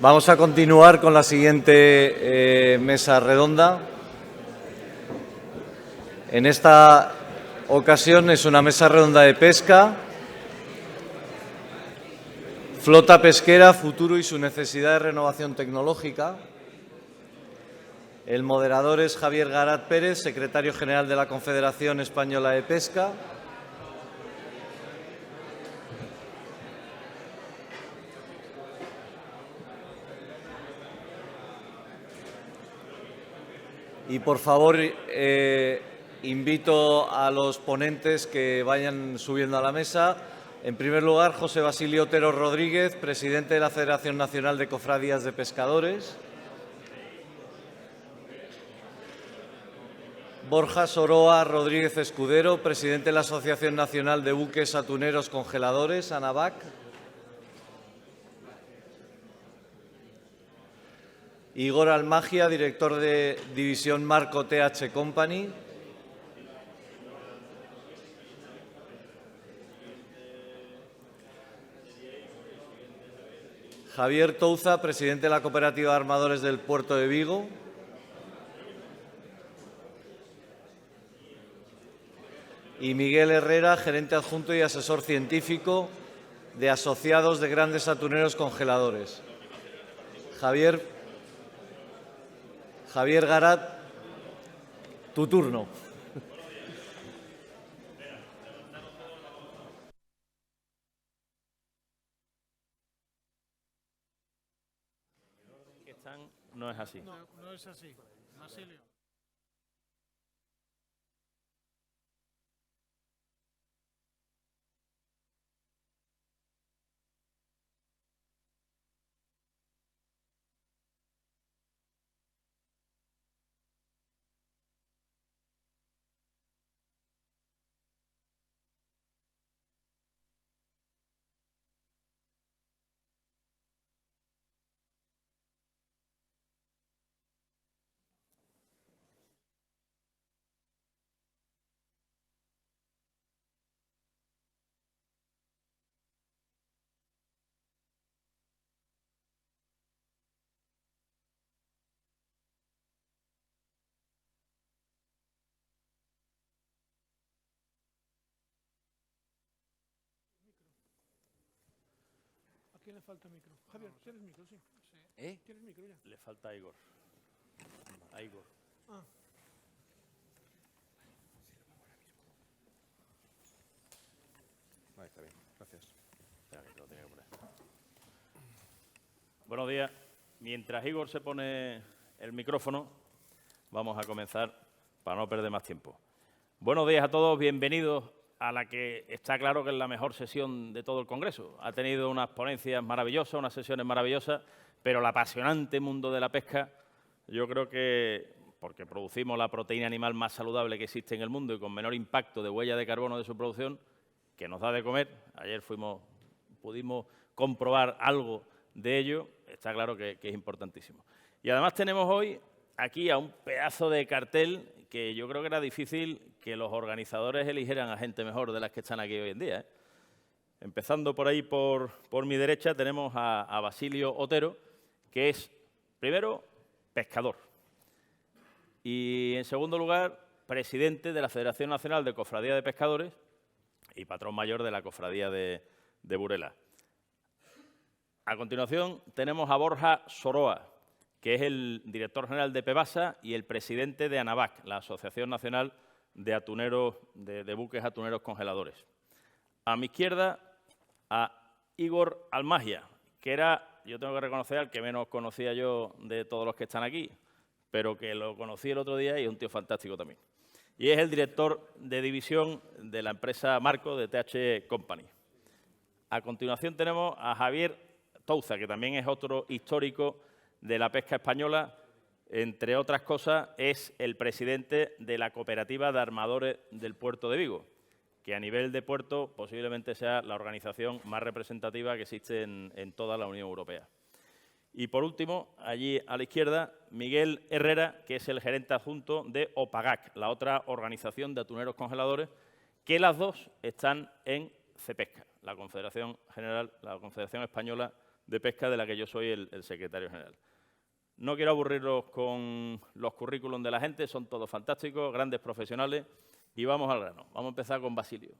Vamos a continuar con la siguiente mesa redonda. En esta ocasión es una mesa redonda de pesca, flota pesquera, futuro y su necesidad de renovación tecnológica. El moderador es Javier Garat Pérez, secretario general de la Confederación Española de Pesca. Y, por favor, invito a los ponentes que vayan subiendo a la mesa. En primer lugar, José Basilio Otero Rodríguez, presidente de la Federación Nacional de Cofradías de Pescadores. Borja Soroa Rodríguez Escudero, presidente de la Asociación Nacional de Buques Atuneros Congeladores, ANABAC. Igor Almagia, director de División Marco TH Company. Javier Touza, presidente de la Cooperativa de Armadores del Puerto de Vigo. Y Miguel Herrera, gerente adjunto y asesor científico de Asociados de Grandes Atuneros Congeladores. Javier Garat, tu turno. No es así. No es así. Basilio. ¿A quién le falta micro? Javier, ¿tienes micro? Sí. ¿Tienes micro ya? Le falta a Igor. A Igor. Vale, está bien. Gracias. Espera, que lo tenía que poner. Buenos días. Mientras Igor se pone el micrófono, vamos a comenzar para no perder más tiempo. Buenos días a todos, bienvenidos a la que está claro que es la mejor sesión de todo el Congreso. Ha tenido unas ponencias maravillosas, unas sesiones maravillosas, pero el apasionante mundo de la pesca, yo creo que, porque producimos la proteína animal más saludable que existe en el mundo y con menor impacto de huella de carbono de su producción, que nos da de comer, ayer pudimos comprobar algo de ello, está claro que es importantísimo. Y además tenemos hoy aquí a un pedazo de cartel que yo creo que era difícil que los organizadores eligieran a gente mejor de las que están aquí hoy en día, ¿eh? Empezando por ahí, por mi derecha, tenemos a Basilio Otero, que es, primero, pescador. Y, en segundo lugar, presidente de la Federación Nacional de Cofradías de Pescadores y patrón mayor de la Cofradía de Burela. A continuación, tenemos a Borja Soroa, que es el director general de PEBASA y el presidente de ANABAC, la Asociación Nacional de Atuneros, de Buques Atuneros Congeladores. A mi izquierda, a Igor Almagia, que era, yo tengo que reconocer, al que menos conocía yo de todos los que están aquí, pero que lo conocí el otro día y es un tío fantástico también. Y es el director de división de la empresa Marco de TH Company. A continuación tenemos a Javier Touza, que también es otro histórico de la pesca española. Entre otras cosas, es el presidente de la Cooperativa de Armadores del Puerto de Vigo, que a nivel de puerto posiblemente sea la organización más representativa que existe en toda la Unión Europea. Y, por último, allí a la izquierda, Miguel Herrera, que es el gerente adjunto de OPAGAC, la otra organización de atuneros congeladores, que las dos están en CEPESCA, la Confederación Española de Pesca, de la que yo soy el secretario general. No quiero aburrirlos con los currículums de la gente, son todos fantásticos, grandes profesionales, y vamos al grano. Vamos a empezar con Basilio.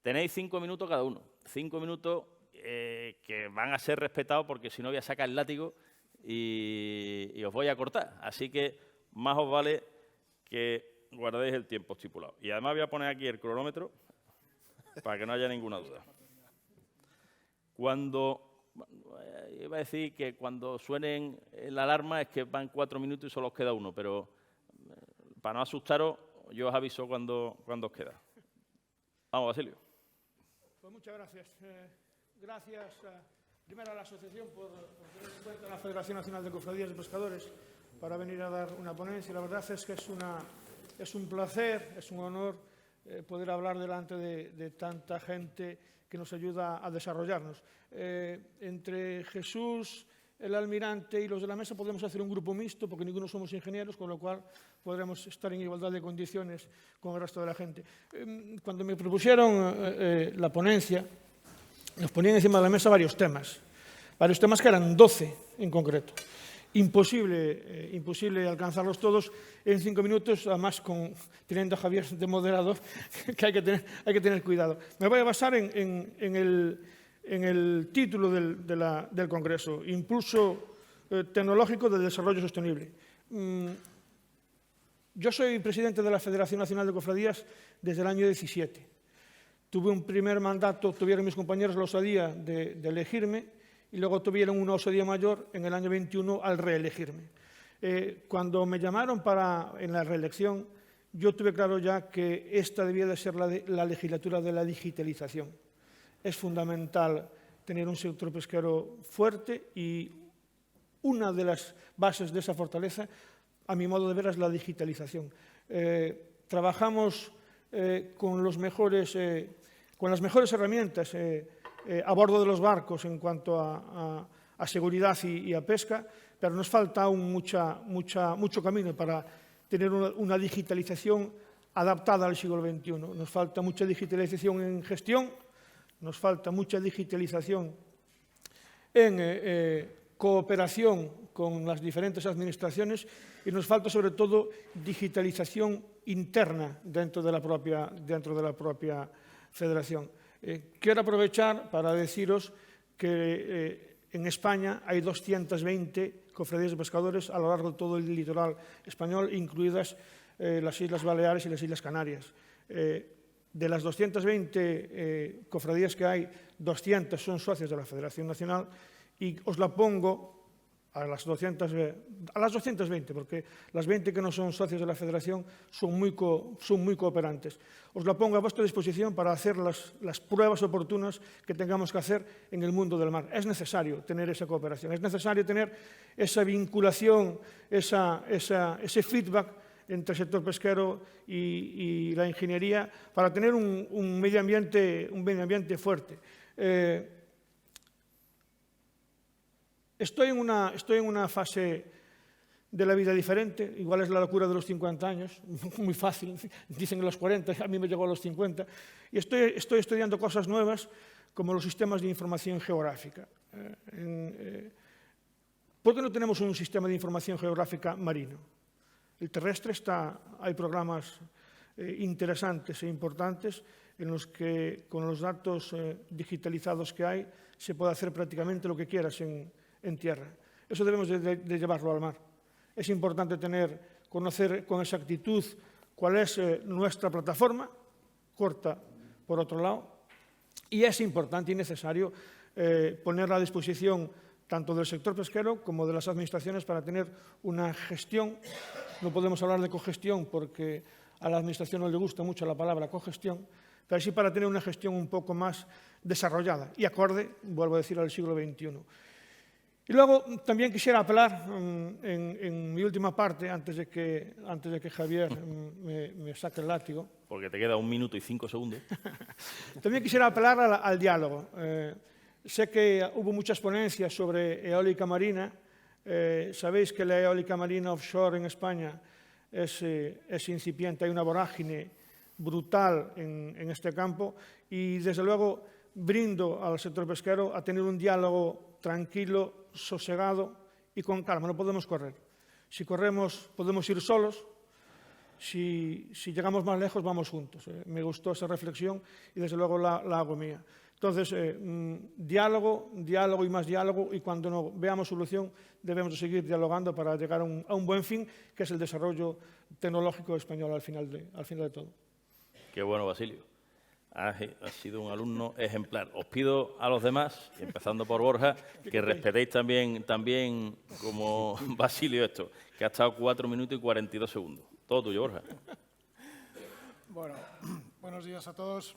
Tenéis 5 minutos cada uno, 5 minutos que van a ser respetados porque si no voy a sacar el látigo y os voy a cortar. Así que más os vale que guardéis el tiempo estipulado. Y además voy a poner aquí el cronómetro para que no haya ninguna duda. Iba a decir que cuando suenen la alarma es que van 4 minutos y solo os queda uno, pero para no asustaros, yo os aviso cuando os queda. Vamos, Basilio. Pues muchas gracias. Gracias primero a la asociación por tener en cuenta la Federación Nacional de Cofradías de Pescadores para venir a dar una ponencia. La verdad es que es un placer, es un honor poder hablar delante de tanta gente que nos ayuda a desarrollarnos. Entre Jesús, el almirante y los de la mesa podemos hacer un grupo mixto porque ninguno somos ingenieros, con lo cual podremos estar en igualdad de condiciones con el resto de la gente. Cuando me propusieron la ponencia, nos ponían encima de la mesa varios temas que eran 12 en concreto. Imposible alcanzarlos todos en 5 minutos, además teniendo a Javier de moderador, que hay que tener cuidado. Me voy a basar en el título del Congreso, Impulso Tecnológico del Desarrollo Sostenible. Yo soy presidente de la Federación Nacional de Cofradías desde el año 17. Tuve un primer mandato, tuvieron mis compañeros la osadía de elegirme, y luego tuvieron una osadía mayor en el año 21 al reelegirme. Cuando me llamaron en la reelección, yo tuve claro ya que esta debía de ser la legislatura de la digitalización. Es fundamental tener un sector pesquero fuerte y una de las bases de esa fortaleza, a mi modo de ver, es la digitalización. Trabajamos con las mejores herramientas a bordo de los barcos en cuanto a seguridad y a pesca, pero nos falta aún mucho camino para tener una digitalización adaptada al siglo XXI. Nos falta mucha digitalización en gestión, nos falta mucha digitalización en cooperación con las diferentes administraciones y nos falta sobre todo digitalización interna dentro de la propia federación. Quiero aprovechar para deciros que en España hay 220 cofradías de pescadores a lo largo de todo el litoral español, incluidas las Islas Baleares y las Islas Canarias. De las 220 cofradías que hay, 200 son socios de la Federación Nacional y os la pongo a las 220, porque las 20 que no son socios de la Federación son muy cooperantes. Os la pongo a vuestra disposición para hacer las pruebas oportunas que tengamos que hacer en el mundo del mar. Es necesario tener esa cooperación, es necesario tener esa vinculación, ese feedback entre el sector pesquero y la ingeniería para tener un medio ambiente fuerte. Estoy en una fase de la vida diferente, igual es la locura de los 50 años, muy fácil, dicen los 40, a mí me llegó a los 50, y estoy estudiando cosas nuevas como los sistemas de información geográfica. ¿Por qué no tenemos un sistema de información geográfica marino? El terrestre hay programas interesantes e importantes en los que con los datos digitalizados que hay se puede hacer prácticamente lo que quieras en tierra. Eso debemos de llevarlo al mar. Es importante conocer con exactitud cuál es nuestra plataforma, corta por otro lado, y es importante y necesario ponerla a disposición tanto del sector pesquero como de las administraciones para tener una gestión. No podemos hablar de cogestión porque a la administración no le gusta mucho la palabra cogestión, pero sí para tener una gestión un poco más desarrollada y acorde, vuelvo a decir, al siglo XXI. Y luego también quisiera apelar en mi última parte, antes de que Javier me saque el látigo. Porque te queda 1 minuto y 5 segundos. También quisiera apelar al diálogo. Sé que hubo muchas ponencias sobre eólica marina. Sabéis que la eólica marina offshore en España es incipiente, hay una vorágine brutal en este campo y desde luego brindo al sector pesquero a tener un diálogo tranquilo, sosegado y con calma. No podemos correr. Si corremos, podemos ir solos. Si llegamos más lejos, vamos juntos. Me gustó esa reflexión y, desde luego, la hago mía. Entonces, diálogo y más diálogo, y cuando no veamos solución debemos de seguir dialogando para llegar a un buen fin, que es el desarrollo tecnológico español al final de todo. Qué bueno, Basilio. Has sido un alumno ejemplar. Os pido a los demás, empezando por Borja, que respetéis también como Basilio esto, que ha estado 4 minutos y 42 segundos. Todo tuyo, Borja. Bueno, buenos días a todos.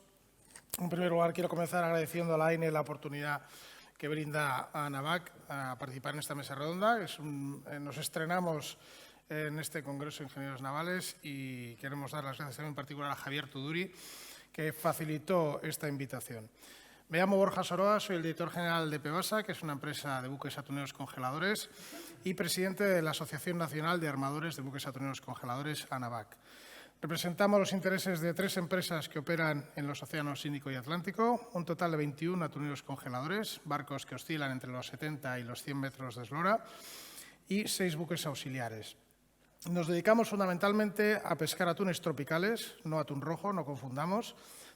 En primer lugar, quiero comenzar agradeciendo a la AINE la oportunidad que brinda a ANAVAC a participar en esta mesa redonda. Nos estrenamos en este Congreso de Ingenieros Navales y queremos dar las gracias en particular a Javier Tuduri, que facilitó esta invitación. Me llamo Borja Soroa, soy el director general de Pevasa, que es una empresa de buques atuneros congeladores, y presidente de la Asociación Nacional de Armadores de Buques Atuneros Congeladores, ANAVAC. Representamos los intereses de 3 empresas que operan en los océanos Índico y Atlántico, un total de 21 atuneros congeladores, barcos que oscilan entre los 70 y los 100 metros de eslora, y 6 buques auxiliares. Nos dedicamos fundamentalmente a pescar atunes tropicales, no atún rojo, no confundamos,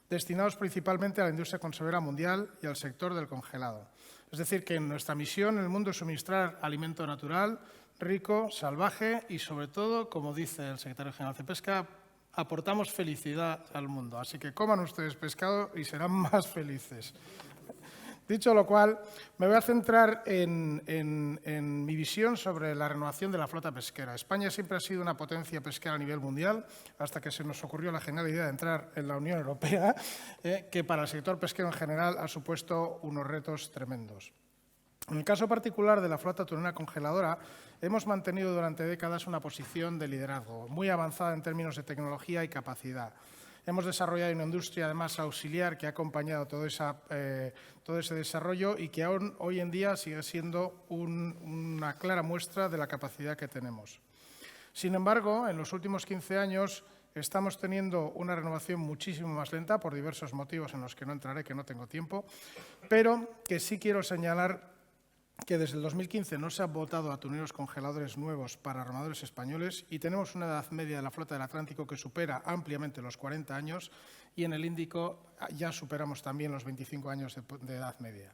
destinados principalmente a la industria conservera mundial y al sector del congelado. Es decir, que nuestra misión en el mundo es suministrar alimento natural, rico, salvaje y, sobre todo, como dice el secretario general de Pesca, aportamos felicidad al mundo. Así que coman ustedes pescado y serán más felices. Dicho lo cual, me voy a centrar en mi visión sobre la renovación de la flota pesquera. España siempre ha sido una potencia pesquera a nivel mundial, hasta que se nos ocurrió la genial idea de entrar en la Unión Europea, que para el sector pesquero en general ha supuesto unos retos tremendos. En el caso particular de la flota atunera congeladora, hemos mantenido durante décadas una posición de liderazgo, muy avanzada en términos de tecnología y capacidad. Hemos desarrollado una industria, además, auxiliar que ha acompañado todo ese desarrollo y que aún hoy en día sigue siendo una clara muestra de la capacidad que tenemos. Sin embargo, en los últimos 15 años estamos teniendo una renovación muchísimo más lenta por diversos motivos en los que no entraré, que no tengo tiempo, pero que sí quiero señalar que desde el 2015 no se han votado atuneros congeladores nuevos para armadores españoles y tenemos una edad media de la flota del Atlántico que supera ampliamente los 40 años y en el Índico ya superamos también los 25 años de edad media.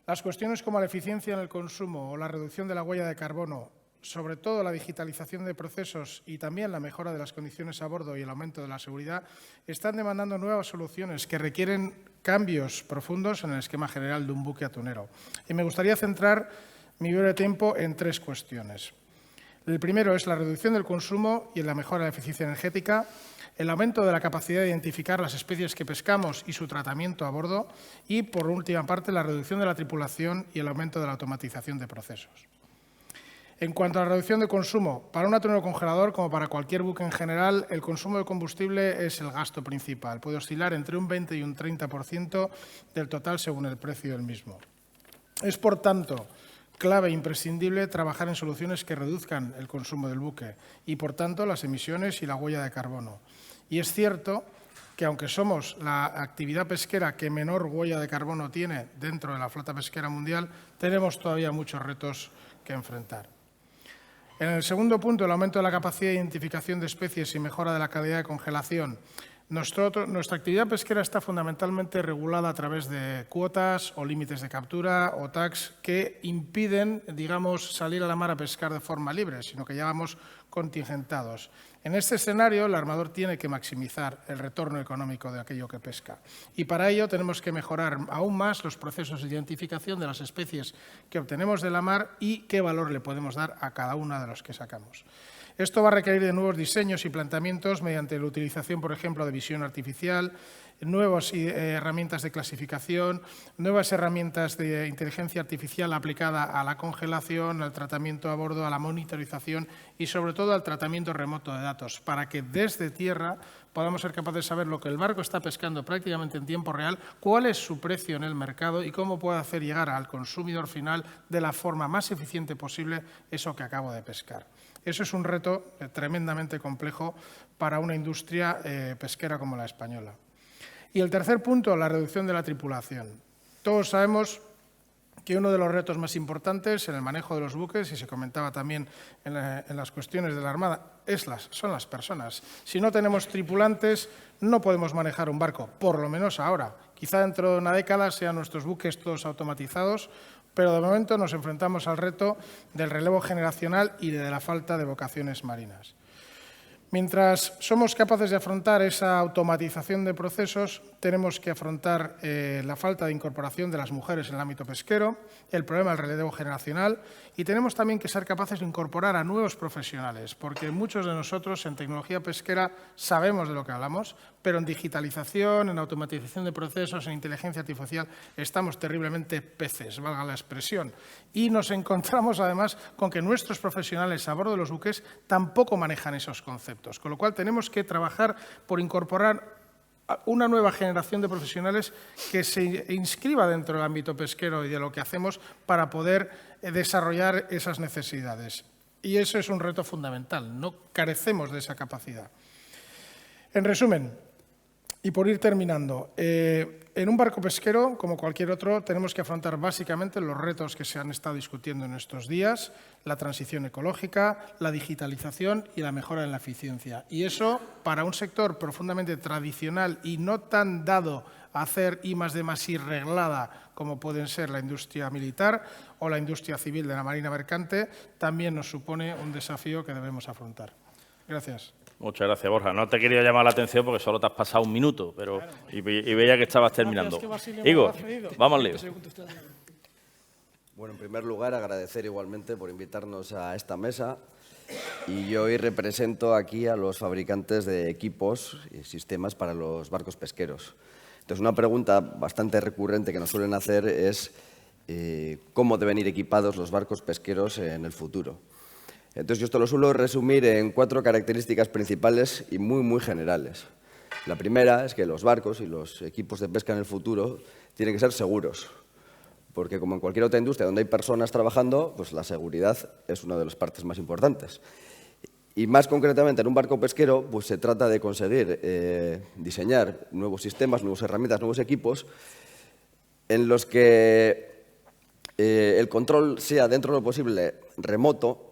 Las cuestiones como la eficiencia en el consumo o la reducción de la huella de carbono, sobre todo la digitalización de procesos y también la mejora de las condiciones a bordo y el aumento de la seguridad, están demandando nuevas soluciones que requieren cambios profundos en el esquema general de un buque atunero. Y me gustaría centrar mi breve tiempo en 3 cuestiones. El primero es la reducción del consumo y la mejora de la eficiencia energética, el aumento de la capacidad de identificar las especies que pescamos y su tratamiento a bordo y, por última parte, la reducción de la tripulación y el aumento de la automatización de procesos. En cuanto a la reducción de consumo, para un atunero congelador, como para cualquier buque en general, el consumo de combustible es el gasto principal. Puede oscilar entre un 20 y un 30% del total según el precio del mismo. Es, por tanto, clave e imprescindible trabajar en soluciones que reduzcan el consumo del buque y, por tanto, las emisiones y la huella de carbono. Y es cierto que, aunque somos la actividad pesquera que menor huella de carbono tiene dentro de la flota pesquera mundial, tenemos todavía muchos retos que enfrentar. En el segundo punto, el aumento de la capacidad de identificación de especies y mejora de la calidad de congelación. Nuestra actividad pesquera está fundamentalmente regulada a través de cuotas o límites de captura o tags que impiden, digamos, salir a la mar a pescar de forma libre, sino que ya vamos contingentados. En este escenario, el armador tiene que maximizar el retorno económico de aquello que pesca. Y para ello tenemos que mejorar aún más los procesos de identificación de las especies que obtenemos de la mar y qué valor le podemos dar a cada una de los que sacamos. Esto va a requerir de nuevos diseños y planteamientos mediante la utilización, por ejemplo, de visión artificial, nuevas herramientas de clasificación, nuevas herramientas de inteligencia artificial aplicada a la congelación, al tratamiento a bordo, a la monitorización y, sobre todo, al tratamiento remoto de datos, para que desde tierra podamos ser capaces de saber lo que el barco está pescando prácticamente en tiempo real, cuál es su precio en el mercado y cómo puede hacer llegar al consumidor final de la forma más eficiente posible eso que acabo de pescar. Eso es un reto tremendamente complejo para una industria pesquera como la española. Y el tercer punto, la reducción de la tripulación. Todos sabemos que uno de los retos más importantes en el manejo de los buques, y se comentaba también en las cuestiones de la Armada, son las personas. Si no tenemos tripulantes, no podemos manejar un barco, por lo menos ahora. Quizá dentro de una década sean nuestros buques todos automatizados, pero de momento nos enfrentamos al reto del relevo generacional y de la falta de vocaciones marinas. Mientras somos capaces de afrontar esa automatización de procesos, tenemos que afrontar la falta de incorporación de las mujeres en el ámbito pesquero, el problema del relevo generacional, y tenemos también que ser capaces de incorporar a nuevos profesionales, porque muchos de nosotros en tecnología pesquera sabemos de lo que hablamos, pero en digitalización, en automatización de procesos, en inteligencia artificial, estamos terriblemente peces, valga la expresión. Y nos encontramos además con que nuestros profesionales a bordo de los buques tampoco manejan esos conceptos, con lo cual tenemos que trabajar por incorporar una nueva generación de profesionales que se inscriba dentro del ámbito pesquero y de lo que hacemos para poder desarrollar esas necesidades. Y eso es un reto fundamental, no carecemos de esa capacidad. En resumen, y por ir terminando, en un barco pesquero, como cualquier otro, tenemos que afrontar básicamente los retos que se han estado discutiendo en estos días, la transición ecológica, la digitalización y la mejora en la eficiencia. Y eso, para un sector profundamente tradicional y no tan dado a hacer I+D+I reglada como pueden ser la industria militar o la industria civil de la marina mercante, también nos supone un desafío que debemos afrontar. Gracias. Muchas gracias, Borja. No te quería llamar la atención porque solo te has pasado un minuto, pero y veía que estabas terminando. Igor, vamos al lío. Bueno, en primer lugar, agradecer igualmente por invitarnos a esta mesa. Y yo hoy represento aquí a los fabricantes de equipos y sistemas para los barcos pesqueros. Entonces, una pregunta bastante recurrente que nos suelen hacer es cómo deben ir equipados los barcos pesqueros en el futuro. Entonces, yo esto lo suelo resumir en 4 características principales y muy generales. La primera es que los barcos y los equipos de pesca en el futuro tienen que ser seguros, porque como en cualquier otra industria donde hay personas trabajando, pues la seguridad es una de las partes más importantes. Y más concretamente en un barco pesquero, pues se trata de conseguir diseñar nuevos sistemas, nuevas herramientas, nuevos equipos en los que el control sea dentro de lo posible remoto,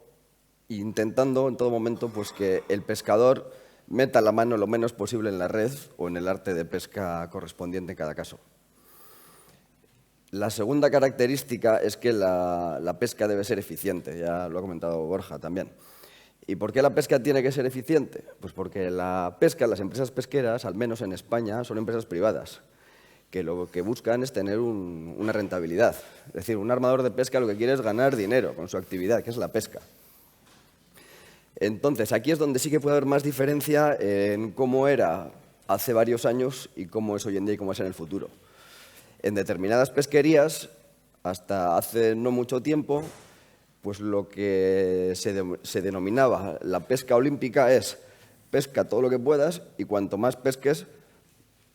intentando en todo momento pues, que el pescador meta la mano lo menos posible en la red o en el arte de pesca correspondiente en cada caso. La segunda característica es que la pesca debe ser eficiente, ya lo ha comentado Borja también. ¿Y por qué la pesca tiene que ser eficiente? Pues porque la pesca, las empresas pesqueras, al menos en España, son empresas privadas, que lo que buscan es tener una rentabilidad. Es decir, un armador de pesca lo que quiere es ganar dinero con su actividad, que es la pesca. Entonces, aquí es donde sí que puede haber más diferencia en cómo era hace varios años y cómo es hoy en día y cómo es en el futuro. En determinadas pesquerías, hasta hace no mucho tiempo, pues lo que se denominaba la pesca olímpica es pesca todo lo que puedas y cuanto más pesques,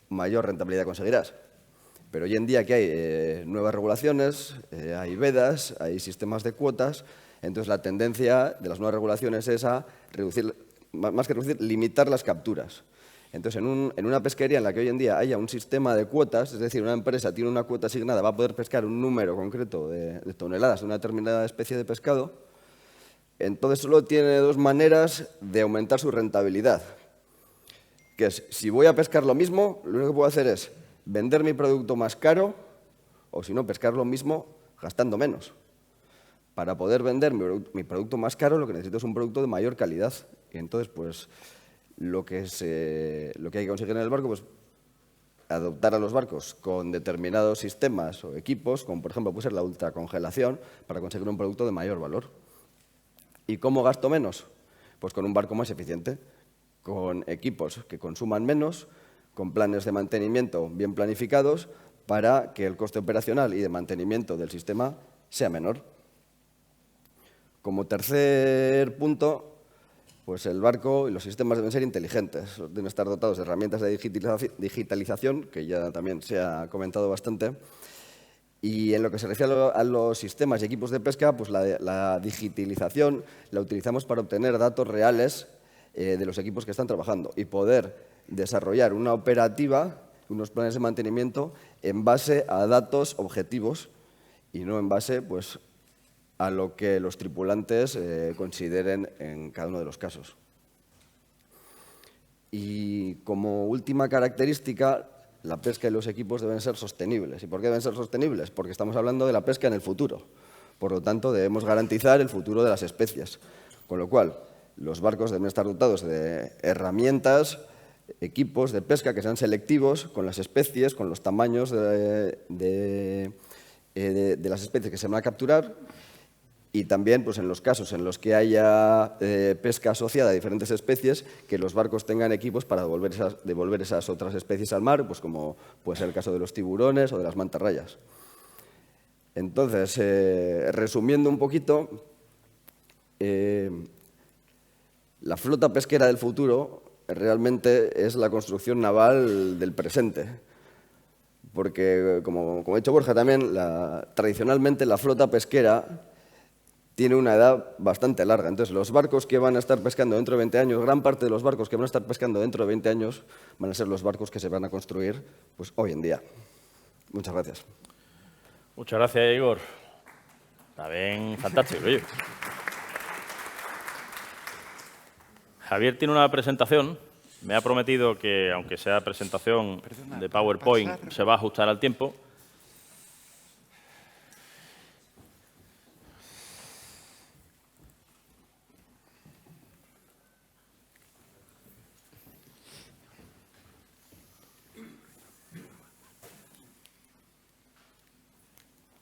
mayor rentabilidad conseguirás. Pero hoy en día que hay nuevas regulaciones, hay vedas, hay sistemas de cuotas. Entonces, la tendencia de las nuevas regulaciones es a reducir, más que reducir, limitar las capturas. Entonces, en una pesquería en la que hoy en día haya un sistema de cuotas, es decir, una empresa tiene una cuota asignada, va a poder pescar un número concreto de toneladas de una determinada especie de pescado, entonces solo tiene 2 maneras de aumentar su rentabilidad. Que es, si voy a pescar lo mismo, lo único que puedo hacer es vender mi producto más caro o, si no, pescar lo mismo gastando menos. Para poder vender mi producto más caro, lo que necesito es un producto de mayor calidad. Y entonces, pues, lo que hay que conseguir en el barco, pues, adoptar a los barcos con determinados sistemas o equipos, como por ejemplo puede ser la ultracongelación, para conseguir un producto de mayor valor. ¿Y cómo gasto menos? Pues con un barco más eficiente, con equipos que consuman menos, con planes de mantenimiento bien planificados, para que el coste operacional y de mantenimiento del sistema sea menor. Como tercer punto, pues el barco y los sistemas deben ser inteligentes, deben estar dotados de herramientas de digitalización, que ya también se ha comentado bastante. Y en lo que se refiere a los sistemas y equipos de pesca, pues la digitalización la utilizamos para obtener datos reales de los equipos que están trabajando y poder desarrollar una operativa, unos planes de mantenimiento en base a datos objetivos y no en base pues, a lo que los tripulantes consideren en cada uno de los casos. Y como última característica, la pesca y los equipos deben ser sostenibles. ¿Y por qué deben ser sostenibles? Porque estamos hablando de la pesca en el futuro. Por lo tanto, debemos garantizar el futuro de las especies. Con lo cual, los barcos deben estar dotados de herramientas, equipos de pesca que sean selectivos con las especies, con los tamaños de las especies que se van a capturar, y también pues, en los casos en los que haya pesca asociada a diferentes especies, que los barcos tengan equipos para devolver esas otras especies al mar, pues, como puede ser el caso de los tiburones o de las mantarrayas. Entonces, resumiendo un poquito, la flota pesquera del futuro realmente es la construcción naval del presente. Porque, como ha dicho Borja también, tradicionalmente la flota pesquera tiene una edad bastante larga. Entonces, los barcos que van a estar pescando dentro de 20 años, gran parte de los barcos que van a estar pescando dentro de 20 años van a ser los barcos que se van a construir pues, hoy en día. Muchas gracias. Muchas gracias, Igor. Está bien, fantástico. Oye. Javier tiene una presentación. Me ha prometido que, aunque sea presentación de PowerPoint, se va a ajustar al tiempo.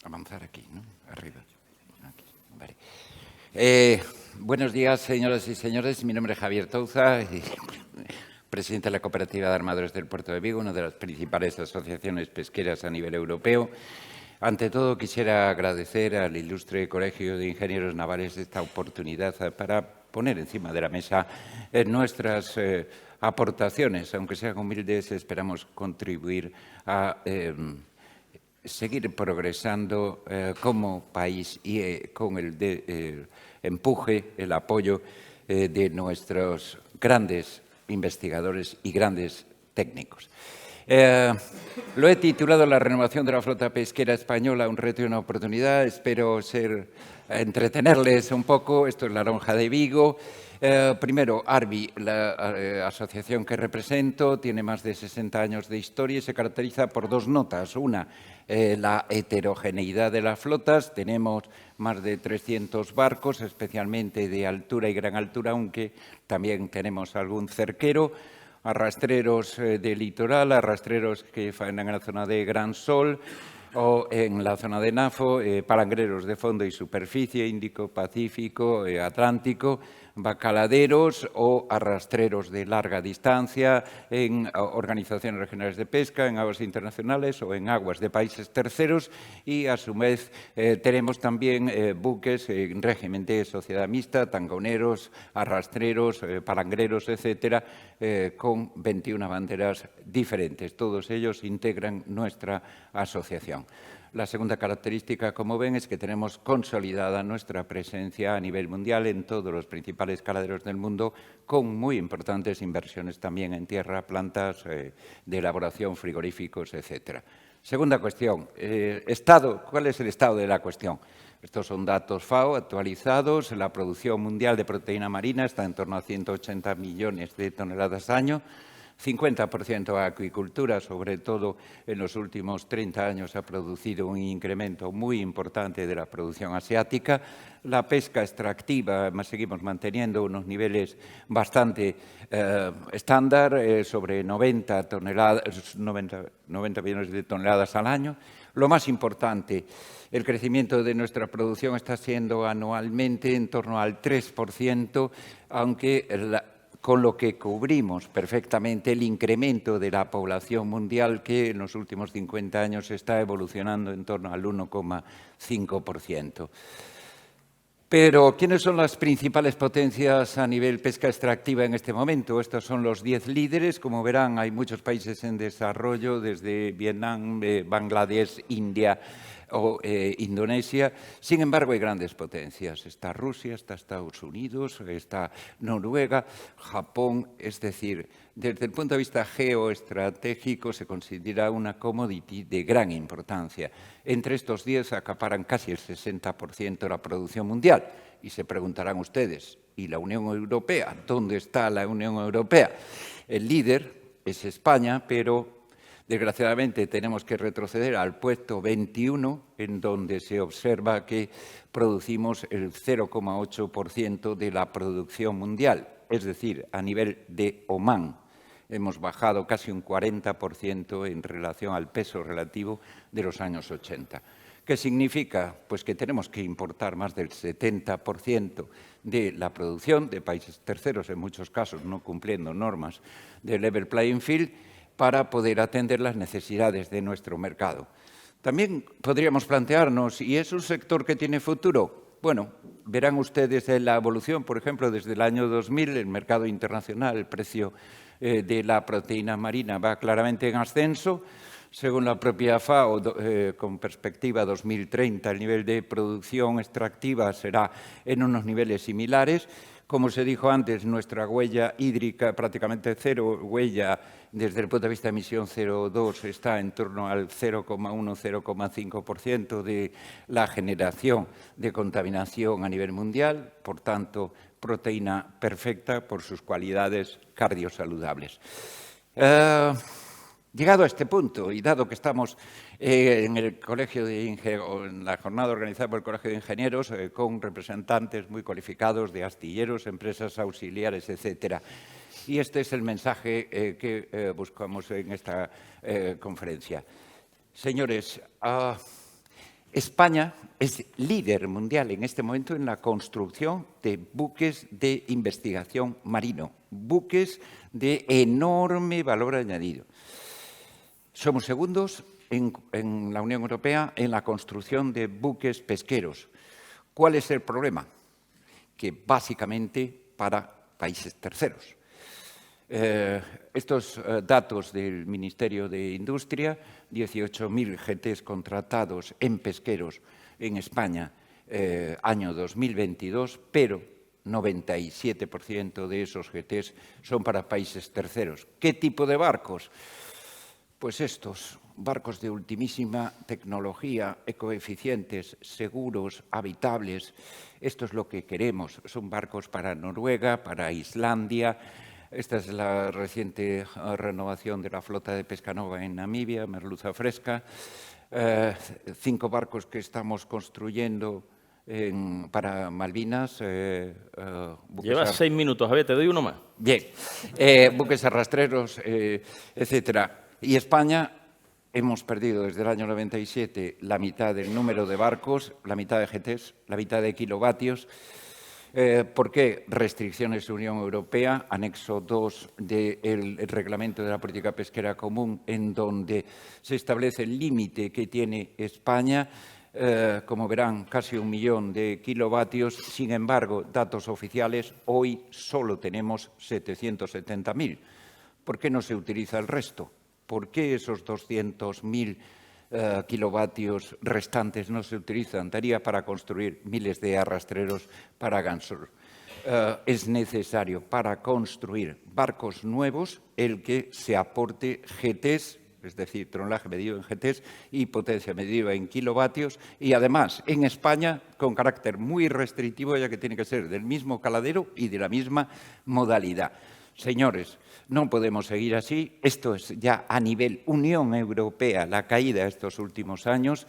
Avanzar aquí, ¿no? Arriba. Aquí. Vale. Buenos días, señoras y señores. Mi nombre es Javier Touza, presidente de la Cooperativa de Armadores del Puerto de Vigo, una de las principales asociaciones pesqueras a nivel europeo. Ante todo, quisiera agradecer al ilustre Colegio de Ingenieros Navales esta oportunidad para poner encima de la mesa nuestras aportaciones, aunque sean humildes, esperamos contribuir a seguir progresando como país y con el empuje, el apoyo de nuestros grandes investigadores y grandes técnicos. Lo he titulado La renovación de la flota pesquera española, un reto y una oportunidad. Espero entretenerles un poco. Esto es La Lonja de Vigo. Primero, ARBI, la asociación que represento, tiene más de 60 años de historia y se caracteriza por dos notas. Una, la heterogeneidad de las flotas. Tenemos más de 300 barcos, especialmente de altura y gran altura, aunque también tenemos algún cerquero, arrastreros de litoral, arrastreros que faenan en la zona de Gran Sol o en la zona de Nafo, palangreros de fondo y superficie, Índico, Pacífico, Atlántico, bacaladeros o arrastreros de larga distancia en organizaciones regionales de pesca, en aguas internacionales o en aguas de países terceros, y a su vez tenemos también buques en régimen de sociedad mixta, tangoneros, arrastreros, palangreros, etcétera, con 21 banderas diferentes. Todos ellos integran nuestra asociación. La segunda característica, como ven, es que tenemos consolidada nuestra presencia a nivel mundial en todos los principales caladeros del mundo, con muy importantes inversiones también en tierra, plantas de elaboración, frigoríficos, etcétera. Segunda cuestión, estado. ¿Cuál es el estado de la cuestión? Estos son datos FAO actualizados. La producción mundial de proteína marina está en torno a 180 millones de toneladas al año. 50% a acuicultura, sobre todo en los últimos 30 años ha producido un incremento muy importante de la producción asiática. La pesca extractiva, seguimos manteniendo unos niveles bastante estándar, sobre 90 millones de toneladas al año. Lo más importante, el crecimiento de nuestra producción está siendo anualmente en torno al 3%, aunque con lo que cubrimos perfectamente el incremento de la población mundial, que en los últimos 50 años está evolucionando en torno al 1,5%. Pero, ¿quiénes son las principales potencias a nivel pesca extractiva en este momento? Estos son los 10 líderes. Como verán, hay muchos países en desarrollo, desde Vietnam, Bangladesh, India, o Indonesia. Sin embargo, hay grandes potencias. Está Rusia, está Estados Unidos, está Noruega, Japón. Es decir, desde el punto de vista geoestratégico se considera una commodity de gran importancia. Entre estos 10 acaparan casi el 60% de la producción mundial. Y se preguntarán ustedes, ¿y la Unión Europea? ¿Dónde está la Unión Europea? El líder es España, pero desgraciadamente tenemos que retroceder al puesto 21, en donde se observa que producimos el 0,8% de la producción mundial, es decir, a nivel de Omán. Hemos bajado casi un 40% en relación al peso relativo de los años 80. ¿Qué significa? Pues que tenemos que importar más del 70% de la producción de países terceros, en muchos casos no cumpliendo normas de level playing field, para poder atender las necesidades de nuestro mercado. También podríamos plantearnos, ¿y es un sector que tiene futuro? Bueno, verán ustedes la evolución, por ejemplo, desde el año 2000, el mercado internacional, el precio de la proteína marina va claramente en ascenso. Según la propia FAO, con perspectiva 2030, el nivel de producción extractiva será en unos niveles similares. Como se dijo antes, nuestra huella hídrica, prácticamente cero huella desde el punto de vista de emisión CO2, está en torno al 0,1-0,5% de la generación de contaminación a nivel mundial. Por tanto, proteína perfecta por sus cualidades cardiosaludables. Llegado a este punto, y dado que estamos en el Colegio de en la jornada organizada por el Colegio de Ingenieros, con representantes muy cualificados de astilleros, empresas auxiliares, etcétera, y este es el mensaje que buscamos en esta conferencia. Señores, España es líder mundial en este momento en la construcción de buques de investigación marino, buques de enorme valor añadido. Somos segundos en la Unión Europea en la construcción de buques pesqueros. ¿Cuál es el problema? Que básicamente para países terceros. Estos datos del Ministerio de Industria, 18.000 GTs contratados en pesqueros en España año 2022, pero 97% de esos GTs son para países terceros. ¿Qué tipo de barcos? Pues estos barcos de ultimísima tecnología, ecoeficientes, seguros, habitables. Esto es lo que queremos. Son barcos para Noruega, para Islandia. Esta es la reciente renovación de la flota de Pescanova en Namibia, merluza fresca. 5 barcos que estamos construyendo para Malvinas. Llevas 6 minutos, Javier, te doy uno más. Bien, buques arrastreros, etcétera. Y España, hemos perdido desde el año 97 la mitad del número de barcos, la mitad de GTs, la mitad de kilovatios. ¿Por qué? Restricciones de Unión Europea, anexo 2 del Reglamento de la Política Pesquera Común, en donde se establece el límite que tiene España. Como verán, casi 1 millón de kilovatios. Sin embargo, datos oficiales, hoy solo tenemos 770.000. ¿Por qué no se utiliza el resto? ¿Por qué esos 200.000 kilovatios restantes no se utilizan? Daría para construir miles de arrastreros para gansos. Es necesario para construir barcos nuevos el que se aporte GTs, es decir, tonelaje medido en GTs y potencia medida en kilovatios, y además en España con carácter muy restrictivo, ya que tiene que ser del mismo caladero y de la misma modalidad. Señores, no podemos seguir así. Esto es ya a nivel Unión Europea la caída estos últimos años.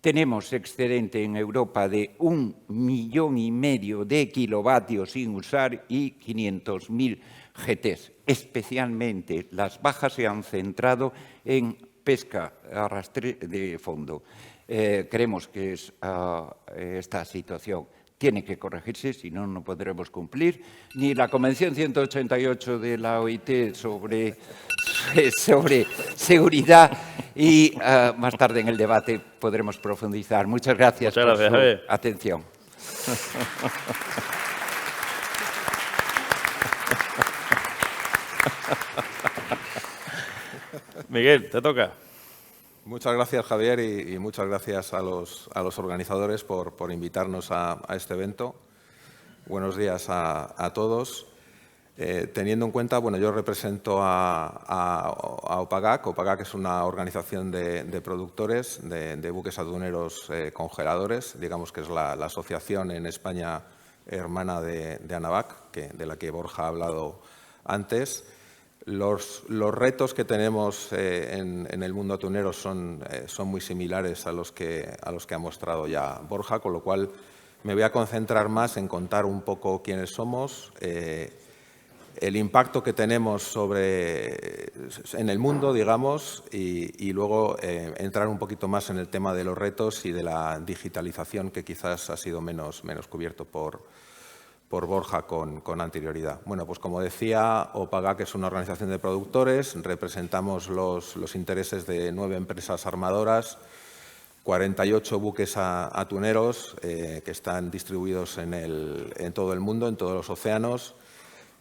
Tenemos excedente en Europa de 1,5 millones de kilovatios sin usar y 500.000 GTs. Especialmente las bajas se han centrado en pesca arrastre de fondo. Creemos que esta situación tiene que corregirse, si no, no podremos cumplir. Ni la Convención 188 de la OIT sobre seguridad y más tarde en el debate podremos profundizar. Muchas gracias por su atención. Miguel, te toca. Muchas gracias, Javier, y muchas gracias a los organizadores por invitarnos a este evento. Buenos días a todos. Teniendo en cuenta, bueno, yo represento a OPAGAC. OPAGAC es una organización de productores de buques atuneros congeladores, digamos que es la asociación en España hermana de ANAVAC, de la que Borja ha hablado antes. Los retos que tenemos en el mundo atunero son muy similares a los que ha mostrado ya Borja, con lo cual me voy a concentrar más en contar un poco quiénes somos, el impacto que tenemos en el mundo, digamos, y luego entrar un poquito más en el tema de los retos y de la digitalización, que quizás ha sido menos cubierto por Borja con anterioridad. Bueno, pues como decía, OPAGAC es una organización de productores, representamos los intereses de 9 empresas armadoras, 48 buques atuneros que están distribuidos en todo el mundo, en todos los océanos.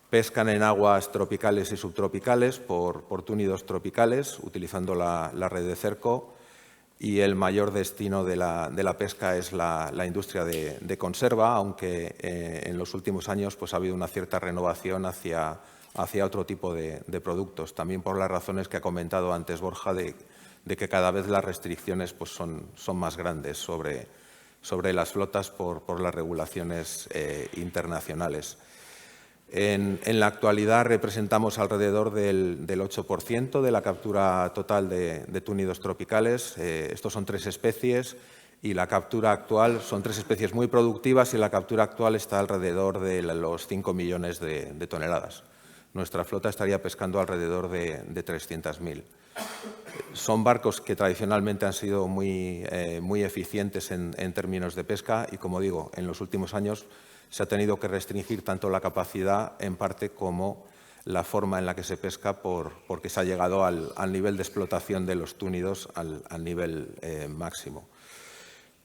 Pescan en aguas tropicales y subtropicales por túnidos tropicales, utilizando la red de cerco. Y el mayor destino de la pesca es la industria de conserva, aunque en los últimos años pues, ha habido una cierta renovación hacia otro tipo de productos. También por las razones que ha comentado antes Borja, de que cada vez las restricciones pues, son más grandes sobre las flotas por las regulaciones internacionales. En la actualidad representamos alrededor del 8% de la captura total de túnidos tropicales. Estos son 3 especies y la captura actual son 3 especies muy productivas y la captura actual está alrededor de los 5 millones de toneladas. Nuestra flota estaría pescando alrededor de 300.000. Son barcos que tradicionalmente han sido muy eficientes en términos de pesca y, como digo, en los últimos años se ha tenido que restringir tanto la capacidad, en parte, como la forma en la que se pesca porque se ha llegado al nivel de explotación de los túnidos al nivel máximo.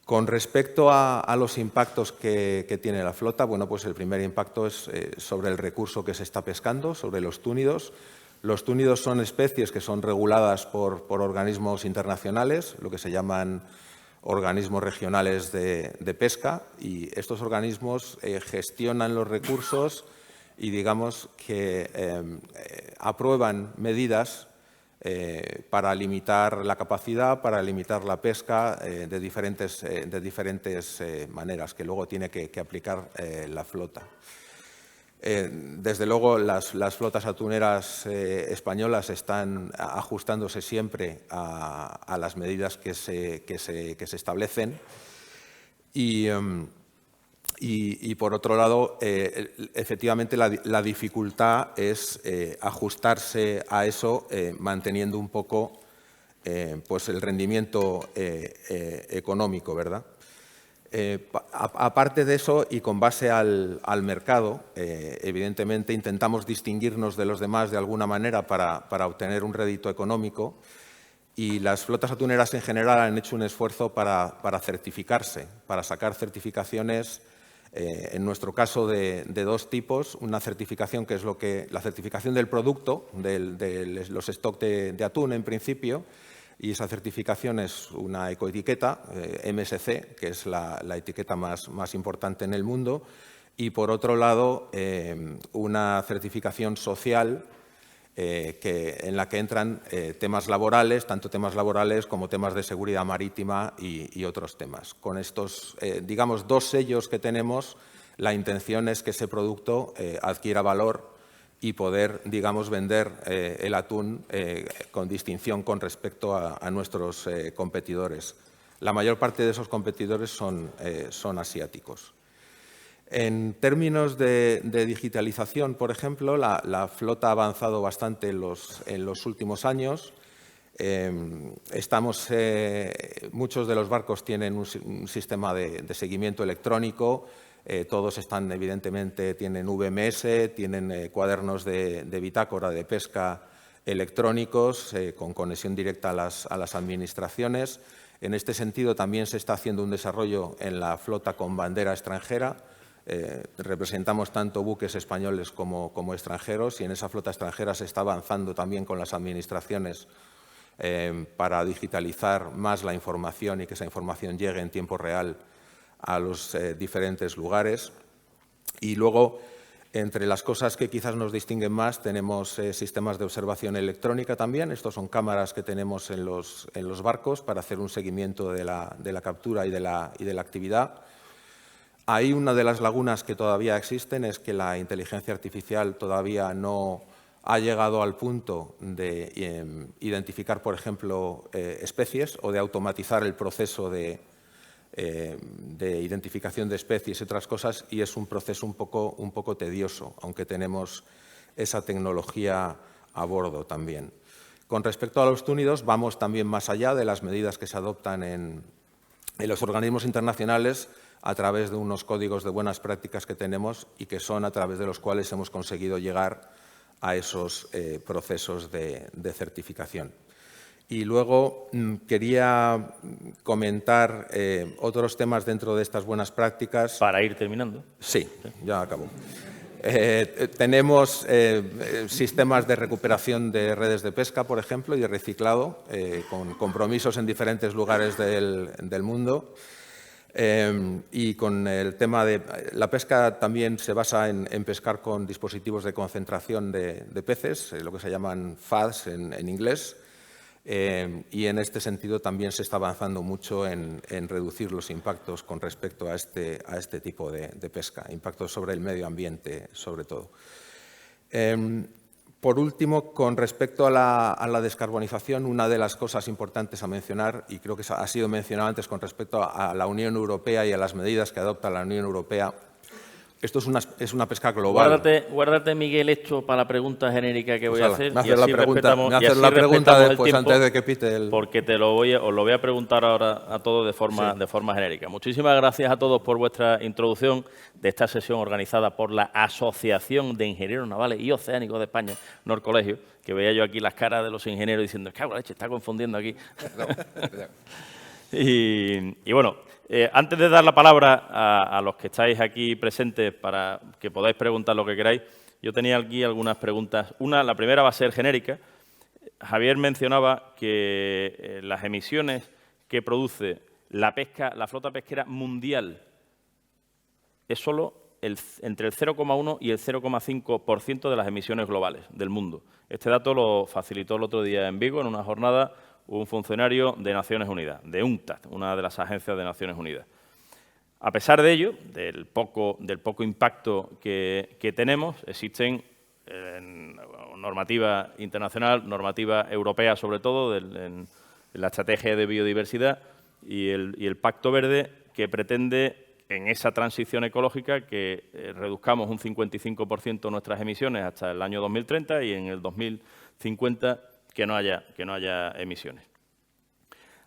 Con respecto a los impactos que tiene la flota, bueno, pues el primer impacto es sobre el recurso que se está pescando, sobre los túnidos. Los túnidos son especies que son reguladas por organismos internacionales, lo que se llaman organismos regionales de pesca, y estos organismos gestionan los recursos y digamos que aprueban medidas para limitar la capacidad, para limitar la pesca de diferentes maneras que luego tiene que aplicar la flota. Desde luego, las flotas atuneras españolas están ajustándose siempre a las medidas que se establecen y, por otro lado, efectivamente, la dificultad es ajustarse a eso manteniendo un poco pues el rendimiento económico, ¿verdad? Aparte de eso, y con base al mercado, evidentemente intentamos distinguirnos de los demás de alguna manera para obtener un rédito económico, y las flotas atuneras en general han hecho un esfuerzo para certificarse, para sacar certificaciones, en nuestro caso de 2 tipos. Una certificación que es la certificación del producto, de los stocks de atún en principio, y esa certificación es una ecoetiqueta, MSC, que es la etiqueta más importante en el mundo, y por otro lado una certificación social en la que entran temas laborales, tanto temas laborales como temas de seguridad marítima y otros temas. Con estos, digamos, 2 sellos que tenemos, la intención es que ese producto adquiera valor y poder, digamos, vender el atún con distinción con respecto a nuestros competidores. La mayor parte de esos competidores son asiáticos. En términos de digitalización, por ejemplo, la flota ha avanzado bastante en los últimos años. Muchos de los barcos tienen un sistema de seguimiento electrónico. Todos tienen VMS, tienen cuadernos de bitácora de pesca electrónicos con conexión directa a las administraciones. En este sentido, también se está haciendo un desarrollo en la flota con bandera extranjera. Representamos tanto buques españoles como extranjeros, y en esa flota extranjera se está avanzando también con las administraciones para digitalizar más la información y que esa información llegue en tiempo real a los diferentes lugares. Y luego, entre las cosas que quizás nos distinguen más, tenemos sistemas de observación electrónica también. Estos son cámaras que tenemos en los barcos para hacer un seguimiento de la captura y de la actividad. Ahí una de las lagunas que todavía existen es que la inteligencia artificial todavía no ha llegado al punto de identificar, por ejemplo, especies o de automatizar el proceso de identificación de especies y otras cosas, y es un proceso un poco tedioso, aunque tenemos esa tecnología a bordo también. Con respecto a los túnidos, vamos también más allá de las medidas que se adoptan en los organismos internacionales a través de unos códigos de buenas prácticas que tenemos y que son a través de los cuales hemos conseguido llegar a esos procesos de certificación. Y luego quería comentar otros temas dentro de estas buenas prácticas. Para ir terminando. Sí, ya acabo. Tenemos sistemas de recuperación de redes de pesca, por ejemplo, y de reciclado, con compromisos en diferentes lugares del mundo. Y con el tema de la pesca también se basa en pescar con dispositivos de concentración de peces, lo que se llaman FADs en inglés. Y en este sentido también se está avanzando mucho en reducir los impactos con respecto a este tipo de pesca, impactos sobre el medio ambiente sobre todo. Por último, con respecto a la descarbonización, una de las cosas importantes a mencionar, y creo que ha sido mencionado antes con respecto a la Unión Europea y a las medidas que adopta la Unión Europea, esto es una pesca global. Guárdate, Miguel, esto para la pregunta genérica que voy a hacer. Me haces la pregunta después, antes de que pite el... Porque os lo voy a preguntar ahora a todos de forma genérica. Muchísimas gracias a todos por vuestra introducción de esta sesión organizada por la Asociación de Ingenieros Navales y Oceánicos de España, Norcolegio, que veía yo aquí las caras de los ingenieros diciendo, cago en la leche, está confundiendo aquí. Y bueno, antes de dar la palabra a los que estáis aquí presentes para que podáis preguntar lo que queráis, yo tenía aquí algunas preguntas. La primera va a ser genérica. Javier mencionaba que las emisiones que produce la flota pesquera mundial es solo entre el 0,1 y el 0,5% de las emisiones globales del mundo. Este dato lo facilitó el otro día en Vigo, en una jornada, un funcionario de Naciones Unidas, de UNCTAD, una de las agencias de Naciones Unidas. A pesar de ello, del poco impacto que tenemos, existen normativa internacional, normativa europea sobre todo, en la estrategia de biodiversidad y el Pacto Verde, que pretende en esa transición ecológica que reduzcamos un 55% nuestras emisiones hasta el año 2030 y en el 2050 que no haya emisiones.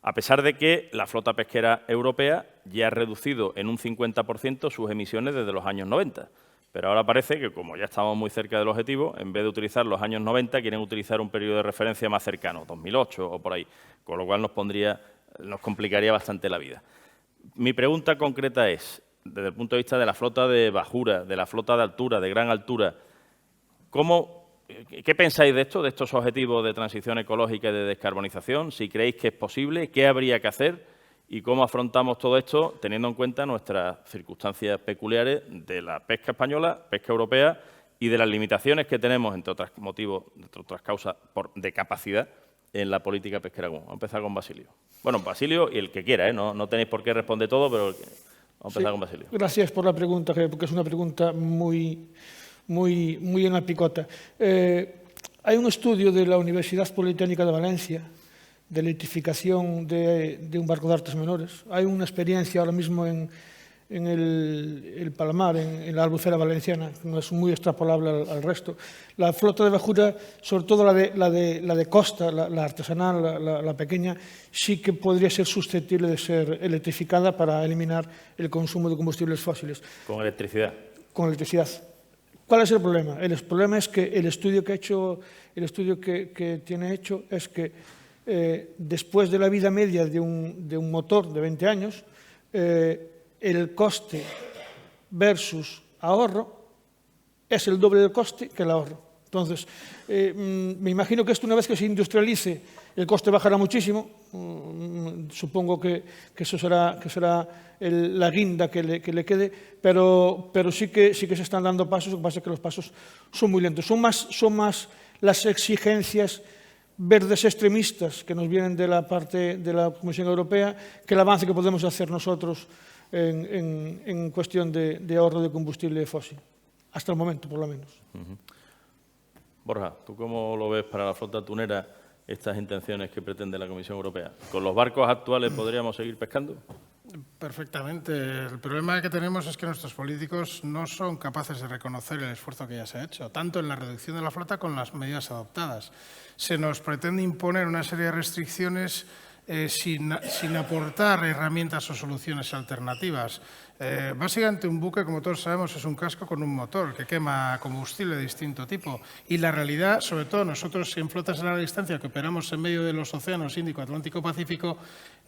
A pesar de que la flota pesquera europea ya ha reducido en un 50% sus emisiones desde los años 90. Pero ahora parece que, como ya estamos muy cerca del objetivo, en vez de utilizar los años 90, quieren utilizar un periodo de referencia más cercano, 2008 o por ahí, con lo cual nos complicaría bastante la vida. Mi pregunta concreta es, desde el punto de vista de la flota de bajura, de la flota de altura, de gran altura, ¿qué pensáis de esto, de estos objetivos de transición ecológica y de descarbonización? Si creéis que es posible, ¿qué habría que hacer? ¿Y cómo afrontamos todo esto teniendo en cuenta nuestras circunstancias peculiares de la pesca española, pesca europea y de las limitaciones que tenemos, entre otros motivos, entre otras causas, de capacidad en la política pesquera común? Vamos a empezar con Basilio. Bueno, Basilio y el que quiera, no tenéis por qué responder todo, pero vamos a empezar con Basilio. Gracias por la pregunta, porque es una pregunta muy en la picota. Hay un estudio de la Universidad Politécnica de Valencia de electrificación de un barco de artes menores. Hay una experiencia ahora mismo en el Palmar, en la Albufera valenciana, no es muy extrapolable al resto. La flota de bajura, sobre todo la de costa, la artesanal, la pequeña, sí que podría ser susceptible de ser electrificada para eliminar el consumo de combustibles fósiles. ¿Con electricidad? Con electricidad. ¿Cuál es el problema? El problema es que el estudio que tiene hecho es que después de la vida media de un motor de 20 años, el coste versus ahorro es el doble del coste que el ahorro. Entonces, me imagino que esto, una vez que se industrialice El coste bajará muchísimo, supongo que eso será la guinda que le quede, pero sí que se están dando pasos, lo que pasa es que los pasos son muy lentos. Son más las exigencias verdes extremistas que nos vienen de la parte de la Comisión Europea que el avance que podemos hacer nosotros en cuestión de ahorro de combustible fósil, hasta el momento, por lo menos. Borja, ¿tú cómo lo ves para la flota atunera estas intenciones que pretende la Comisión Europea? ¿Con los barcos actuales podríamos seguir pescando? Perfectamente. El problema que tenemos es que nuestros políticos no son capaces de reconocer el esfuerzo que ya se ha hecho, tanto en la reducción de la flota como en las medidas adoptadas. Se nos pretende imponer una serie de restricciones sin aportar herramientas o soluciones alternativas. Básicamente un buque, como todos sabemos, es un casco con un motor que quema combustible de distinto tipo. Y la realidad, sobre todo nosotros en flotas de larga distancia que operamos en medio de los océanos Índico, Atlántico, Pacífico,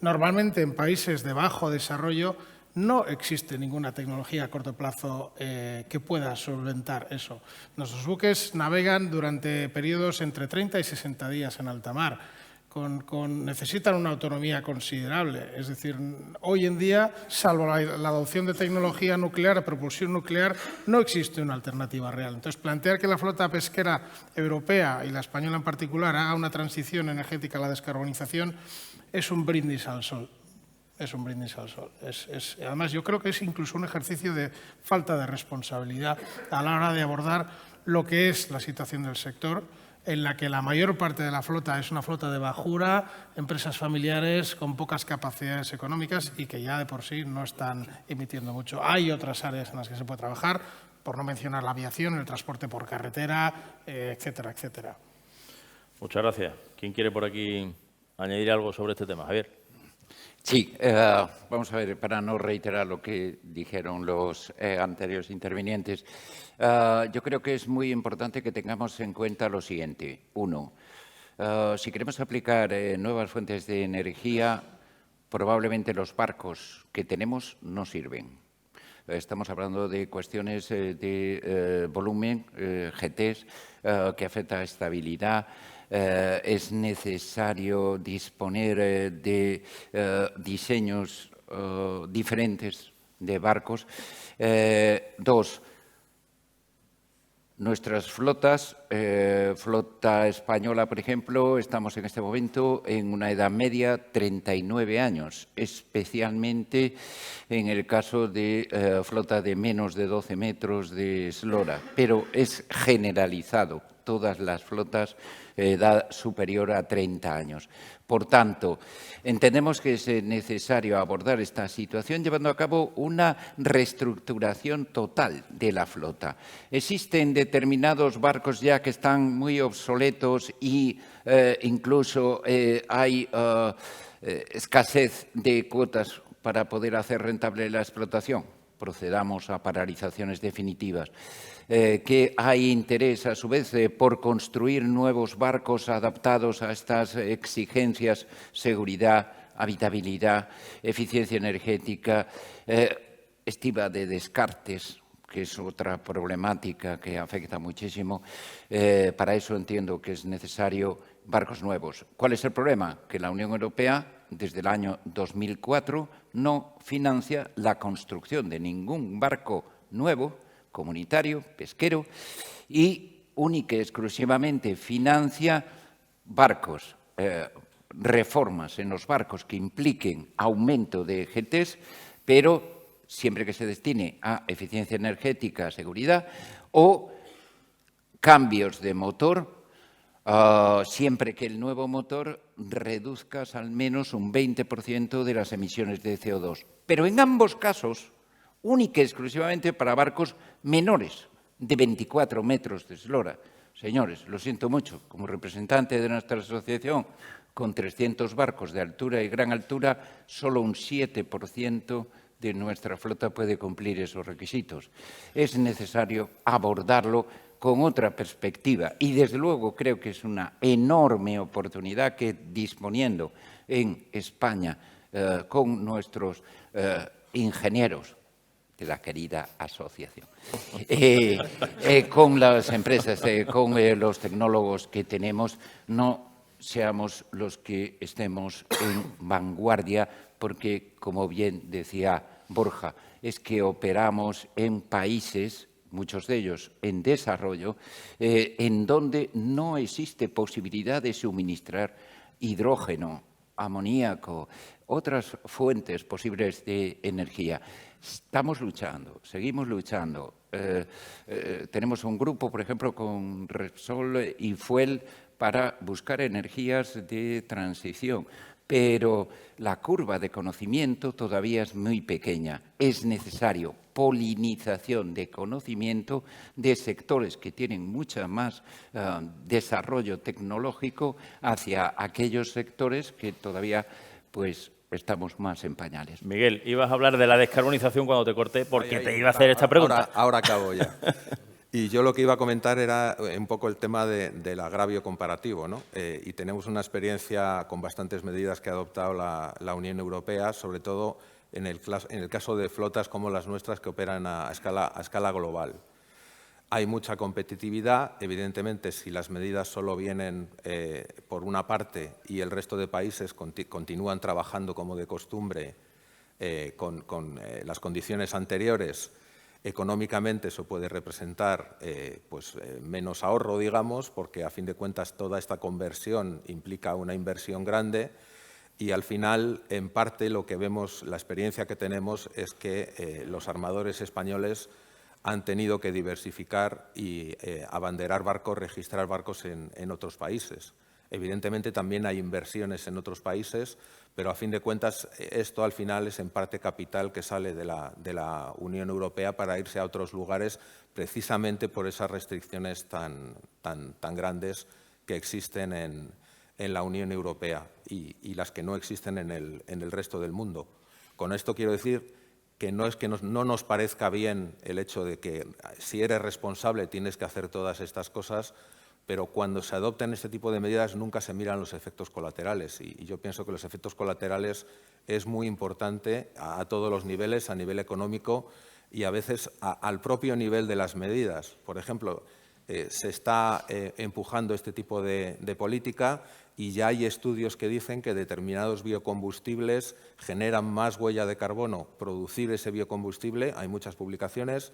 normalmente en países de bajo desarrollo no existe ninguna tecnología a corto plazo que pueda solventar eso. Nuestros buques navegan durante periodos entre 30 y 60 días en alta mar. Necesitan una autonomía considerable. Es decir, hoy en día, salvo la adopción de tecnología nuclear, de propulsión nuclear, no existe una alternativa real. Entonces, plantear que la flota pesquera europea y la española en particular haga una transición energética a la descarbonización es un brindis al sol. Es un brindis al sol. Además, yo creo que es incluso un ejercicio de falta de responsabilidad a la hora de abordar lo que es la situación del sector, en la que la mayor parte de la flota es una flota de bajura, empresas familiares con pocas capacidades económicas y que ya de por sí no están emitiendo mucho. Hay otras áreas en las que se puede trabajar, por no mencionar la aviación, el transporte por carretera, etcétera, etcétera. Muchas gracias. ¿Quién quiere por aquí añadir algo sobre este tema? Javier. Sí, vamos a ver, para no reiterar lo que dijeron los anteriores intervinientes, yo creo que es muy importante que tengamos en cuenta lo siguiente. Uno, si queremos aplicar nuevas fuentes de energía, probablemente los barcos que tenemos no sirven. Estamos hablando de cuestiones de volumen, GTs, que afecta a estabilidad. Es necesario disponer de diseños diferentes de barcos. Dos, nuestras flotas, flota española, por ejemplo, estamos en este momento en una edad media 39 años, especialmente en el caso de flota de menos de 12 metros de eslora, pero es generalizado. Todas las flotas edad superior a 30 años. Por tanto, entendemos que es necesario abordar esta situación llevando a cabo una reestructuración total de la flota. Existen determinados barcos ya que están muy obsoletos y incluso hay escasez de cuotas para poder hacer rentable la explotación. Procedamos a paralizaciones definitivas. Que hay interés, a su vez, por construir nuevos barcos adaptados a estas exigencias, seguridad, habitabilidad, eficiencia energética, estiva de descartes, que es otra problemática que afecta muchísimo. Para eso entiendo que es necesario barcos nuevos. ¿Cuál es el problema? Que la Unión Europea, desde el año 2004, no financia la construcción de ningún barco nuevo, comunitario, pesquero, y única y exclusivamente financia barcos, reformas en los barcos que impliquen aumento de GTs, pero siempre que se destine a eficiencia energética, seguridad, o cambios de motor, siempre que el nuevo motor reduzca al menos un 20% de las emisiones de CO2. Pero en ambos casos, única y exclusivamente para barcos menores de 24 metros de eslora. Señores, lo siento mucho, como representante de nuestra asociación, con 300 barcos de altura y gran altura, solo un 7% de nuestra flota puede cumplir esos requisitos. Es necesario abordarlo con otra perspectiva y, desde luego, creo que es una enorme oportunidad que, disponiendo en España con nuestros ingenieros de la querida asociación, con las empresas, con los tecnólogos que tenemos, no seamos los que estemos en vanguardia, porque, como bien decía Borja, es que operamos en países, muchos de ellos en desarrollo, en donde no existe posibilidad de suministrar hidrógeno, amoníaco, otras fuentes posibles de energía. Estamos luchando, seguimos luchando. Tenemos un grupo, por ejemplo, con Repsol y Fuel para buscar energías de transición, pero la curva de conocimiento todavía es muy pequeña. Es necesario polinización de conocimiento de sectores que tienen mucho más desarrollo tecnológico hacia aquellos sectores que todavía pues estamos más en pañales. Miguel, ibas a hablar de la descarbonización cuando te corté porque te iba a hacer esta pregunta. Ahora acabo ya. Y yo lo que iba a comentar era un poco el tema del agravio comparativo, ¿no? Y tenemos una experiencia con bastantes medidas que ha adoptado la Unión Europea, sobre todo en el caso de flotas como las nuestras que operan a escala global. Hay mucha competitividad. Evidentemente, si las medidas solo vienen por una parte y el resto de países continúan trabajando como de costumbre con las condiciones anteriores, económicamente eso puede representar menos ahorro, digamos, porque a fin de cuentas toda esta conversión implica una inversión grande y al final, en parte, lo que vemos, la experiencia que tenemos es que los armadores españoles han tenido que diversificar y abanderar barcos, registrar barcos en otros países. Evidentemente también hay inversiones en otros países, pero a fin de cuentas esto al final es en parte capital que sale de la Unión Europea para irse a otros lugares precisamente por esas restricciones tan grandes que existen en la Unión Europea y las que no existen en el resto del mundo. Con esto quiero decir que no es que no nos parezca bien el hecho de que si eres responsable tienes que hacer todas estas cosas, pero cuando se adoptan este tipo de medidas nunca se miran los efectos colaterales y yo pienso que los efectos colaterales es muy importante a todos los niveles, a nivel económico y a veces al propio nivel de las medidas. Por ejemplo, se está empujando este tipo de política y ya hay estudios que dicen que determinados biocombustibles generan más huella de carbono producir ese biocombustible, hay muchas publicaciones,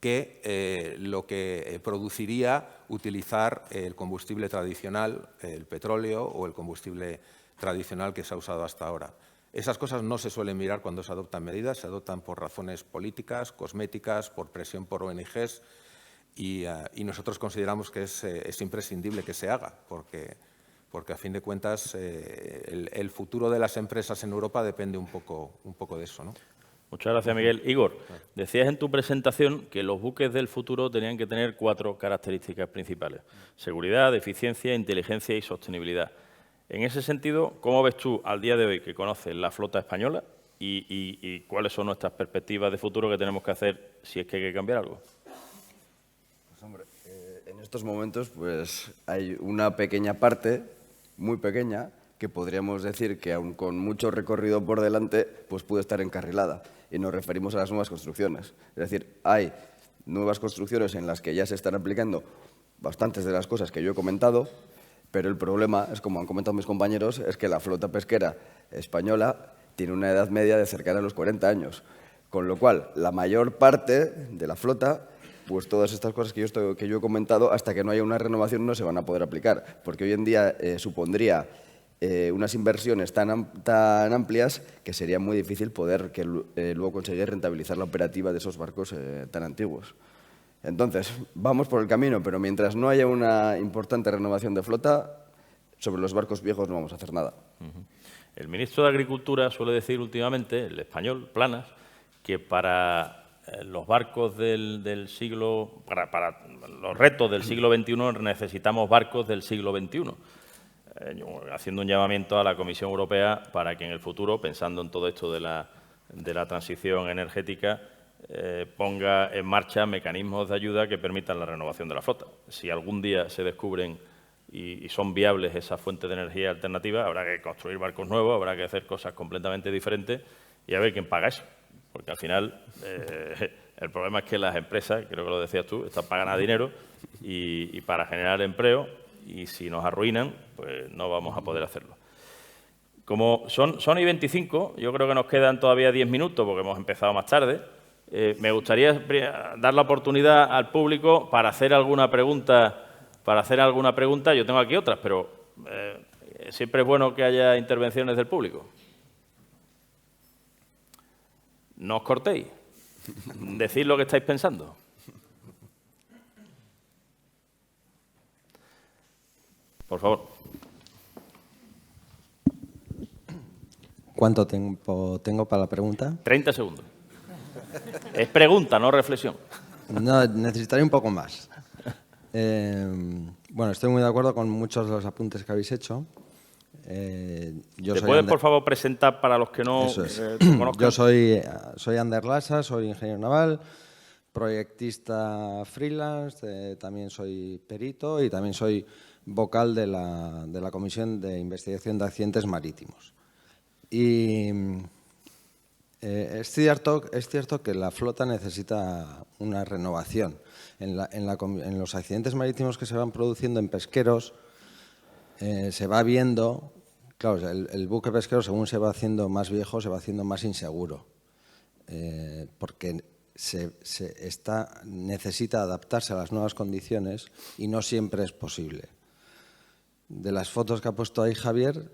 que lo que produciría utilizar el combustible tradicional, el petróleo o el combustible tradicional que se ha usado hasta ahora. Esas cosas no se suelen mirar cuando se adoptan medidas, se adoptan por razones políticas, cosméticas, por presión por ONGs y nosotros consideramos que es imprescindible que se haga porque a fin de cuentas el futuro de las empresas en Europa depende un poco de eso, ¿no? Muchas gracias, Miguel. Igor, decías en tu presentación que los buques del futuro tenían que tener 4 características principales: seguridad, eficiencia, inteligencia y sostenibilidad. En ese sentido, ¿cómo ves tú al día de hoy que conoces la flota española y cuáles son nuestras perspectivas de futuro que tenemos que hacer si es que hay que cambiar algo? Pues hombre, en estos momentos pues hay una pequeña parte, muy pequeña, que podríamos decir que aun con mucho recorrido por delante, pues puede estar encarrilada. Y nos referimos a las nuevas construcciones. Es decir, hay nuevas construcciones en las que ya se están aplicando bastantes de las cosas que yo he comentado, pero el problema, es como han comentado mis compañeros, es que la flota pesquera española tiene una edad media de cercana a los 40 años. Con lo cual, la mayor parte de la flota, pues todas estas cosas que yo he comentado, hasta que no haya una renovación no se van a poder aplicar. Porque hoy en día supondría unas inversiones tan amplias que sería muy difícil poder luego conseguir rentabilizar la operativa de esos barcos tan antiguos. Entonces, vamos por el camino, pero mientras no haya una importante renovación de flota, sobre los barcos viejos no vamos a hacer nada. El ministro de Agricultura suele decir últimamente, el español, Planas, que para los barcos del siglo, para los retos del siglo XXI necesitamos barcos del siglo XXI. Haciendo un llamamiento a la Comisión Europea para que en el futuro, pensando en todo esto de la transición energética, ponga en marcha mecanismos de ayuda que permitan la renovación de la flota. Si algún día se descubren y son viables esas fuentes de energía alternativas, habrá que construir barcos nuevos, habrá que hacer cosas completamente diferentes y a ver quién paga eso. Porque al final el problema es que las empresas, creo que lo decías tú, están pagando dinero y para generar empleo y si nos arruinan, pues no vamos a poder hacerlo. Como son y 25, yo creo que nos quedan todavía 10 minutos porque hemos empezado más tarde. Me gustaría dar la oportunidad al público para hacer alguna pregunta. Yo tengo aquí otras, pero siempre es bueno que haya intervenciones del público. No os cortéis. Decid lo que estáis pensando. Por favor. ¿Cuánto tiempo tengo para la pregunta? 30 segundos. Es pregunta, no reflexión. No, necesitaré un poco más. Bueno, estoy muy de acuerdo con muchos de los apuntes que habéis hecho. ¿Te puedes, por favor, presentar para los que no te conozcan? Yo soy Ander Lassa, soy ingeniero naval, proyectista freelance, también soy perito y también soy vocal de la Comisión de Investigación de Accidentes Marítimos. Y es cierto que la flota necesita una renovación. En los accidentes marítimos que se van produciendo en pesqueros, se va viendo, claro, el buque pesquero según se va haciendo más viejo, se va haciendo más inseguro, porque necesita adaptarse a las nuevas condiciones y no siempre es posible. De las fotos que ha puesto ahí Javier,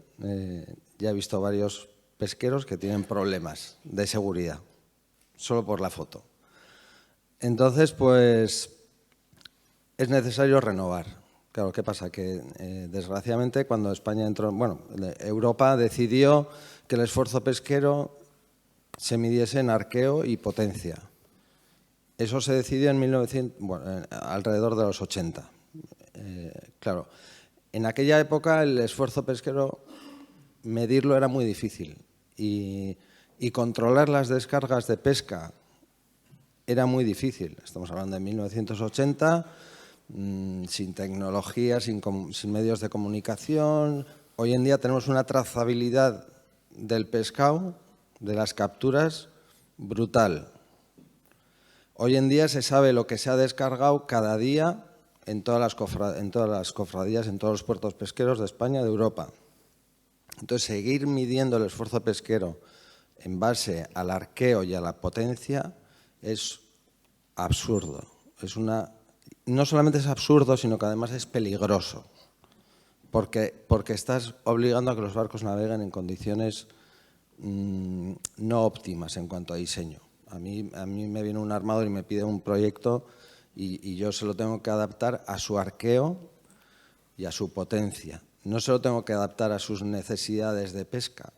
ya he visto varios pesqueros que tienen problemas de seguridad, solo por la foto. Entonces, pues, es necesario renovar. Claro, ¿qué pasa? Que, desgraciadamente, cuando España entró, bueno, Europa decidió que el esfuerzo pesquero se midiese en arqueo y potencia. Eso se decidió en alrededor de los 80. Claro, en aquella época el esfuerzo pesquero, medirlo era muy difícil y controlar las descargas de pesca era muy difícil. Estamos hablando de 1980, sin tecnología, sin medios de comunicación. Hoy en día tenemos una trazabilidad del pescado, de las capturas, brutal. Hoy en día se sabe lo que se ha descargado cada día en todas las cofradías, en todos los puertos pesqueros de España, de Europa. Entonces, seguir midiendo el esfuerzo pesquero en base al arqueo y a la potencia es absurdo. No solamente es absurdo, sino que además es peligroso, porque estás obligando a que los barcos naveguen en condiciones no óptimas en cuanto a diseño. A mí me viene un armador y me pide un proyecto y yo se lo tengo que adaptar a su arqueo y a su potencia. No se lo tengo que adaptar a sus necesidades de pesca.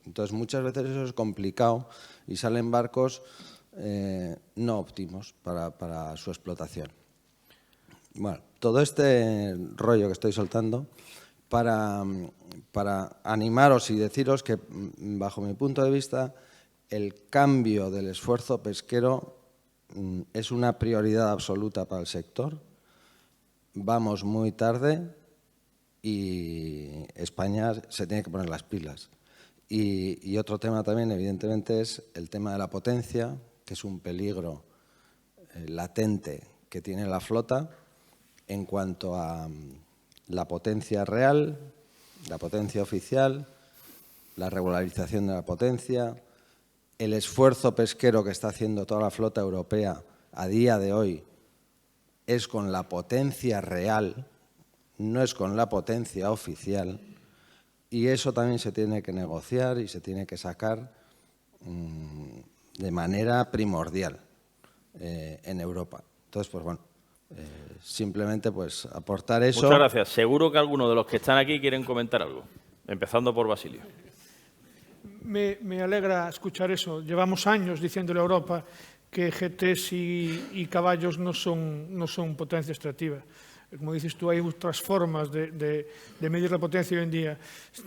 Entonces, muchas veces eso es complicado y salen barcos no óptimos para su explotación. Bueno, todo este rollo que estoy soltando para animaros y deciros que, bajo mi punto de vista, el cambio del esfuerzo pesquero es una prioridad absoluta para el sector. Vamos muy tarde y España se tiene que poner las pilas. Y otro tema también, evidentemente, es el tema de la potencia, que es un peligro latente que tiene la flota en cuanto a la potencia real, la potencia oficial, la regularización de la potencia, el esfuerzo pesquero que está haciendo toda la flota europea a día de hoy es con la potencia real, no es con la potencia oficial, y eso también se tiene que negociar y se tiene que sacar de manera primordial en Europa. Entonces, pues bueno, simplemente pues aportar eso. Muchas gracias. Seguro que algunos de los que están aquí quieren comentar algo, empezando por Basilio. Me alegra escuchar eso. Llevamos años diciéndole a Europa que GTs y caballos no son potencia extractiva. Como dices tú, hay otras formas de medir la potencia hoy en día.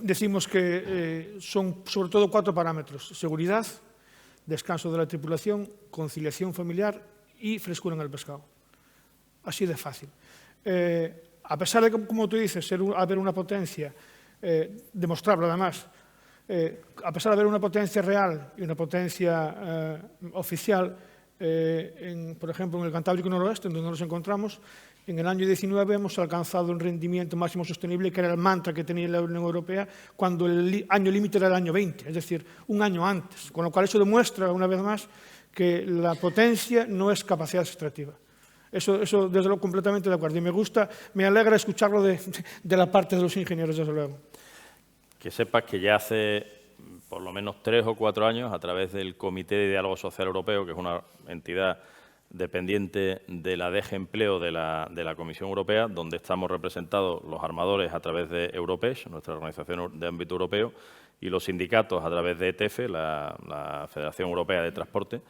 Decimos que son sobre todo 4 parámetros: seguridad, descanso de la tripulación, conciliación familiar y frescura en el pescado. Así de fácil. A pesar de que, como tú dices, haber una potencia demostrable además, a pesar de haber una potencia real y una potencia oficial, por ejemplo, en el Cantábrico Noroeste, donde nos encontramos, En el año 19 hemos alcanzado un rendimiento máximo sostenible, que era el mantra que tenía la Unión Europea, cuando el año límite era el año 20, es decir, un año antes. Con lo cual eso demuestra, una vez más, que la potencia no es capacidad extractiva. Eso desde luego, completamente de acuerdo. Y me alegra escucharlo de la parte de los ingenieros, desde luego. Que sepas que ya hace por lo menos 3 o 4 años, a través del Comité de Diálogo Social Europeo, que es una entidad dependiente de la DG Empleo de la Comisión Europea, donde estamos representados los armadores a través de Europesh, nuestra organización de ámbito europeo, y los sindicatos a través de ETF, la Federación Europea de Transporte.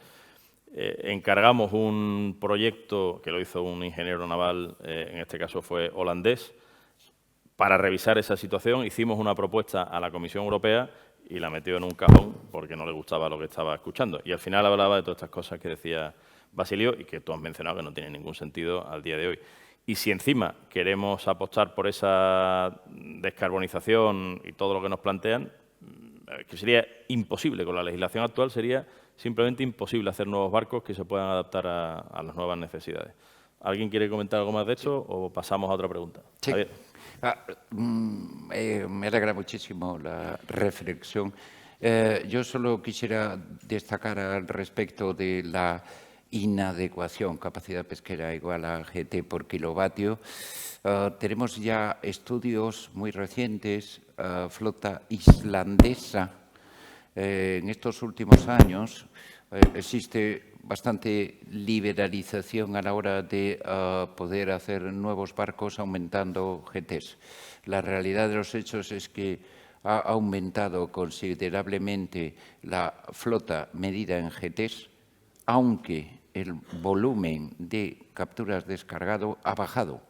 Encargamos un proyecto que lo hizo un ingeniero naval, en este caso fue holandés, para revisar esa situación. Hicimos una propuesta a la Comisión Europea y la metió en un cajón porque no le gustaba lo que estaba escuchando. Y al final hablaba de todas estas cosas que decía Basilio y que tú has mencionado que no tienen ningún sentido al día de hoy. Y si encima queremos apostar por esa descarbonización y todo lo que nos plantean, que sería imposible con la legislación actual, sería simplemente imposible hacer nuevos barcos que se puedan adaptar a las nuevas necesidades. ¿Alguien quiere comentar algo más de esto o pasamos a otra pregunta? Sí. Me alegra muchísimo la reflexión. Yo solo quisiera destacar al respecto de la inadecuación, capacidad pesquera igual a GT por kilovatio. Tenemos ya estudios muy recientes, flota islandesa. En estos últimos años existe bastante liberalización a la hora de poder hacer nuevos barcos aumentando GTs. La realidad de los hechos es que ha aumentado considerablemente la flota medida en GTs, aunque el volumen de capturas descargado ha bajado.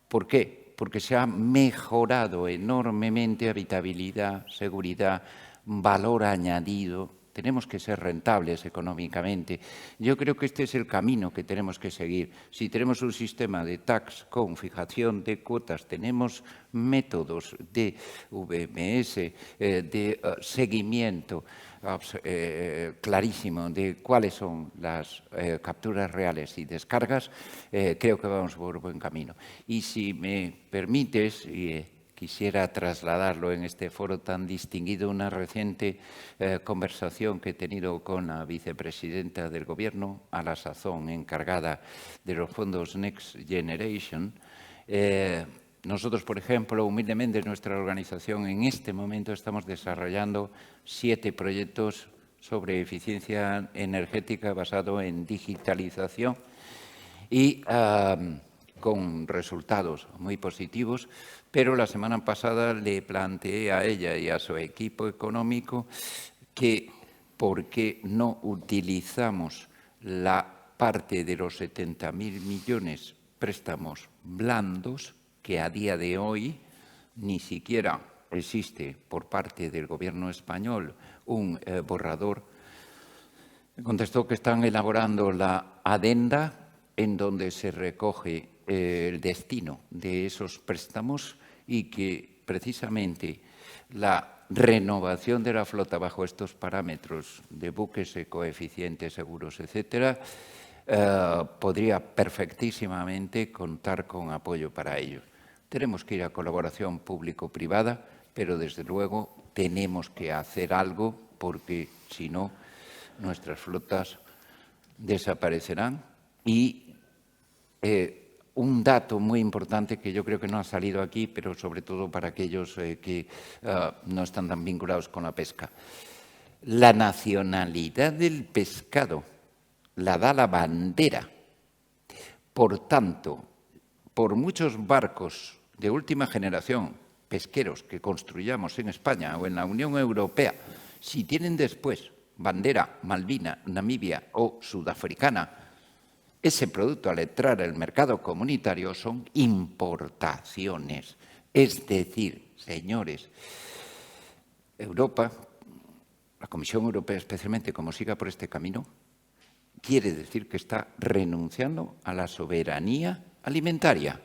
¿Por qué? Porque se ha mejorado enormemente habitabilidad, seguridad, valor añadido. Tenemos que ser rentables económicamente. Yo creo que este es el camino que tenemos que seguir. Si tenemos un sistema de tax con fijación de cuotas, tenemos métodos de VMS, de seguimiento clarísimo de cuáles son las capturas reales y descargas, creo que vamos por buen camino. Y si me permites, quisiera trasladarlo en este foro tan distinguido, una reciente conversación que he tenido con la vicepresidenta del Gobierno, a la sazón encargada de los fondos Next Generation. Nosotros, por ejemplo, humildemente, nuestra organización en este momento estamos desarrollando 7 proyectos sobre eficiencia energética basado en digitalización y con resultados muy positivos, pero la semana pasada le planteé a ella y a su equipo económico que por qué no utilizamos la parte de los 70.000 millones préstamos blandos, que a día de hoy ni siquiera existe por parte del Gobierno español un borrador. Contestó que están elaborando la adenda en donde se recoge el destino de esos préstamos y que precisamente la renovación de la flota bajo estos parámetros de buques ecoeficientes, seguros, etcétera, podría perfectísimamente contar con apoyo para ello. Tenemos que ir a colaboración público-privada, pero desde luego tenemos que hacer algo porque si no nuestras flotas desaparecerán. Y un dato muy importante que yo creo que no ha salido aquí, pero sobre todo para aquellos que no están tan vinculados con la pesca. La nacionalidad del pescado la da la bandera. Por tanto, por muchos barcos de última generación pesqueros que construyamos en España o en la Unión Europea, si tienen después bandera malvina, namibia o sudafricana, ese producto al entrar al mercado comunitario son importaciones. Es decir, señores, Europa, la Comisión Europea especialmente, como siga por este camino, quiere decir que está renunciando a la soberanía alimentaria.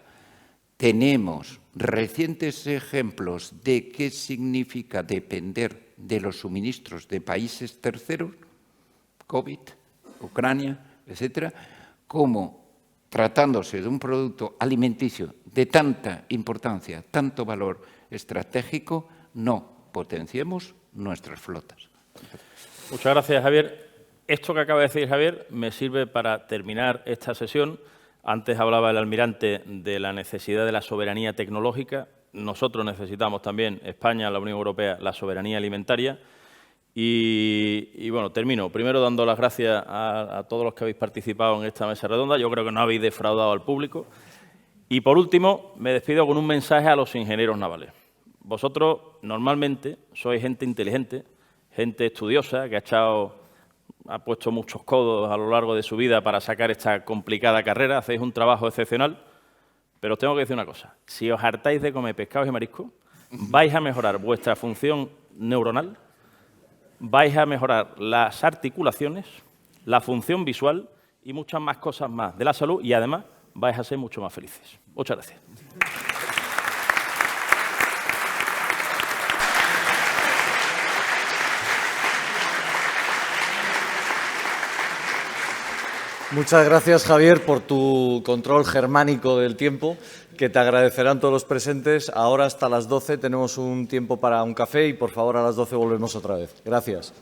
Tenemos recientes ejemplos de qué significa depender de los suministros de países terceros, COVID, Ucrania, etcétera, cómo tratándose de un producto alimenticio de tanta importancia, tanto valor estratégico, no potenciemos nuestras flotas. Muchas gracias, Javier. Esto que acaba de decir Javier me sirve para terminar esta sesión. Antes hablaba el almirante de la necesidad de la soberanía tecnológica. Nosotros necesitamos también, España, la Unión Europea, la soberanía alimentaria. Y bueno, termino. Primero dando las gracias a todos los que habéis participado en esta mesa redonda. Yo creo que no habéis defraudado al público. Y por último, me despido con un mensaje a los ingenieros navales. Vosotros normalmente sois gente inteligente, gente estudiosa, que ha puesto muchos codos a lo largo de su vida para sacar esta complicada carrera. Hacéis un trabajo excepcional. Pero os tengo que decir una cosa. Si os hartáis de comer pescados y mariscos, vais a mejorar vuestra función neuronal, vais a mejorar las articulaciones, la función visual y muchas más cosas más de la salud y además vais a ser mucho más felices. Muchas gracias. Muchas gracias, Javier, por tu control germánico del tiempo, que te agradecerán todos los presentes. Ahora hasta las 12 tenemos un tiempo para un café y, por favor, a las 12 volvemos otra vez. Gracias.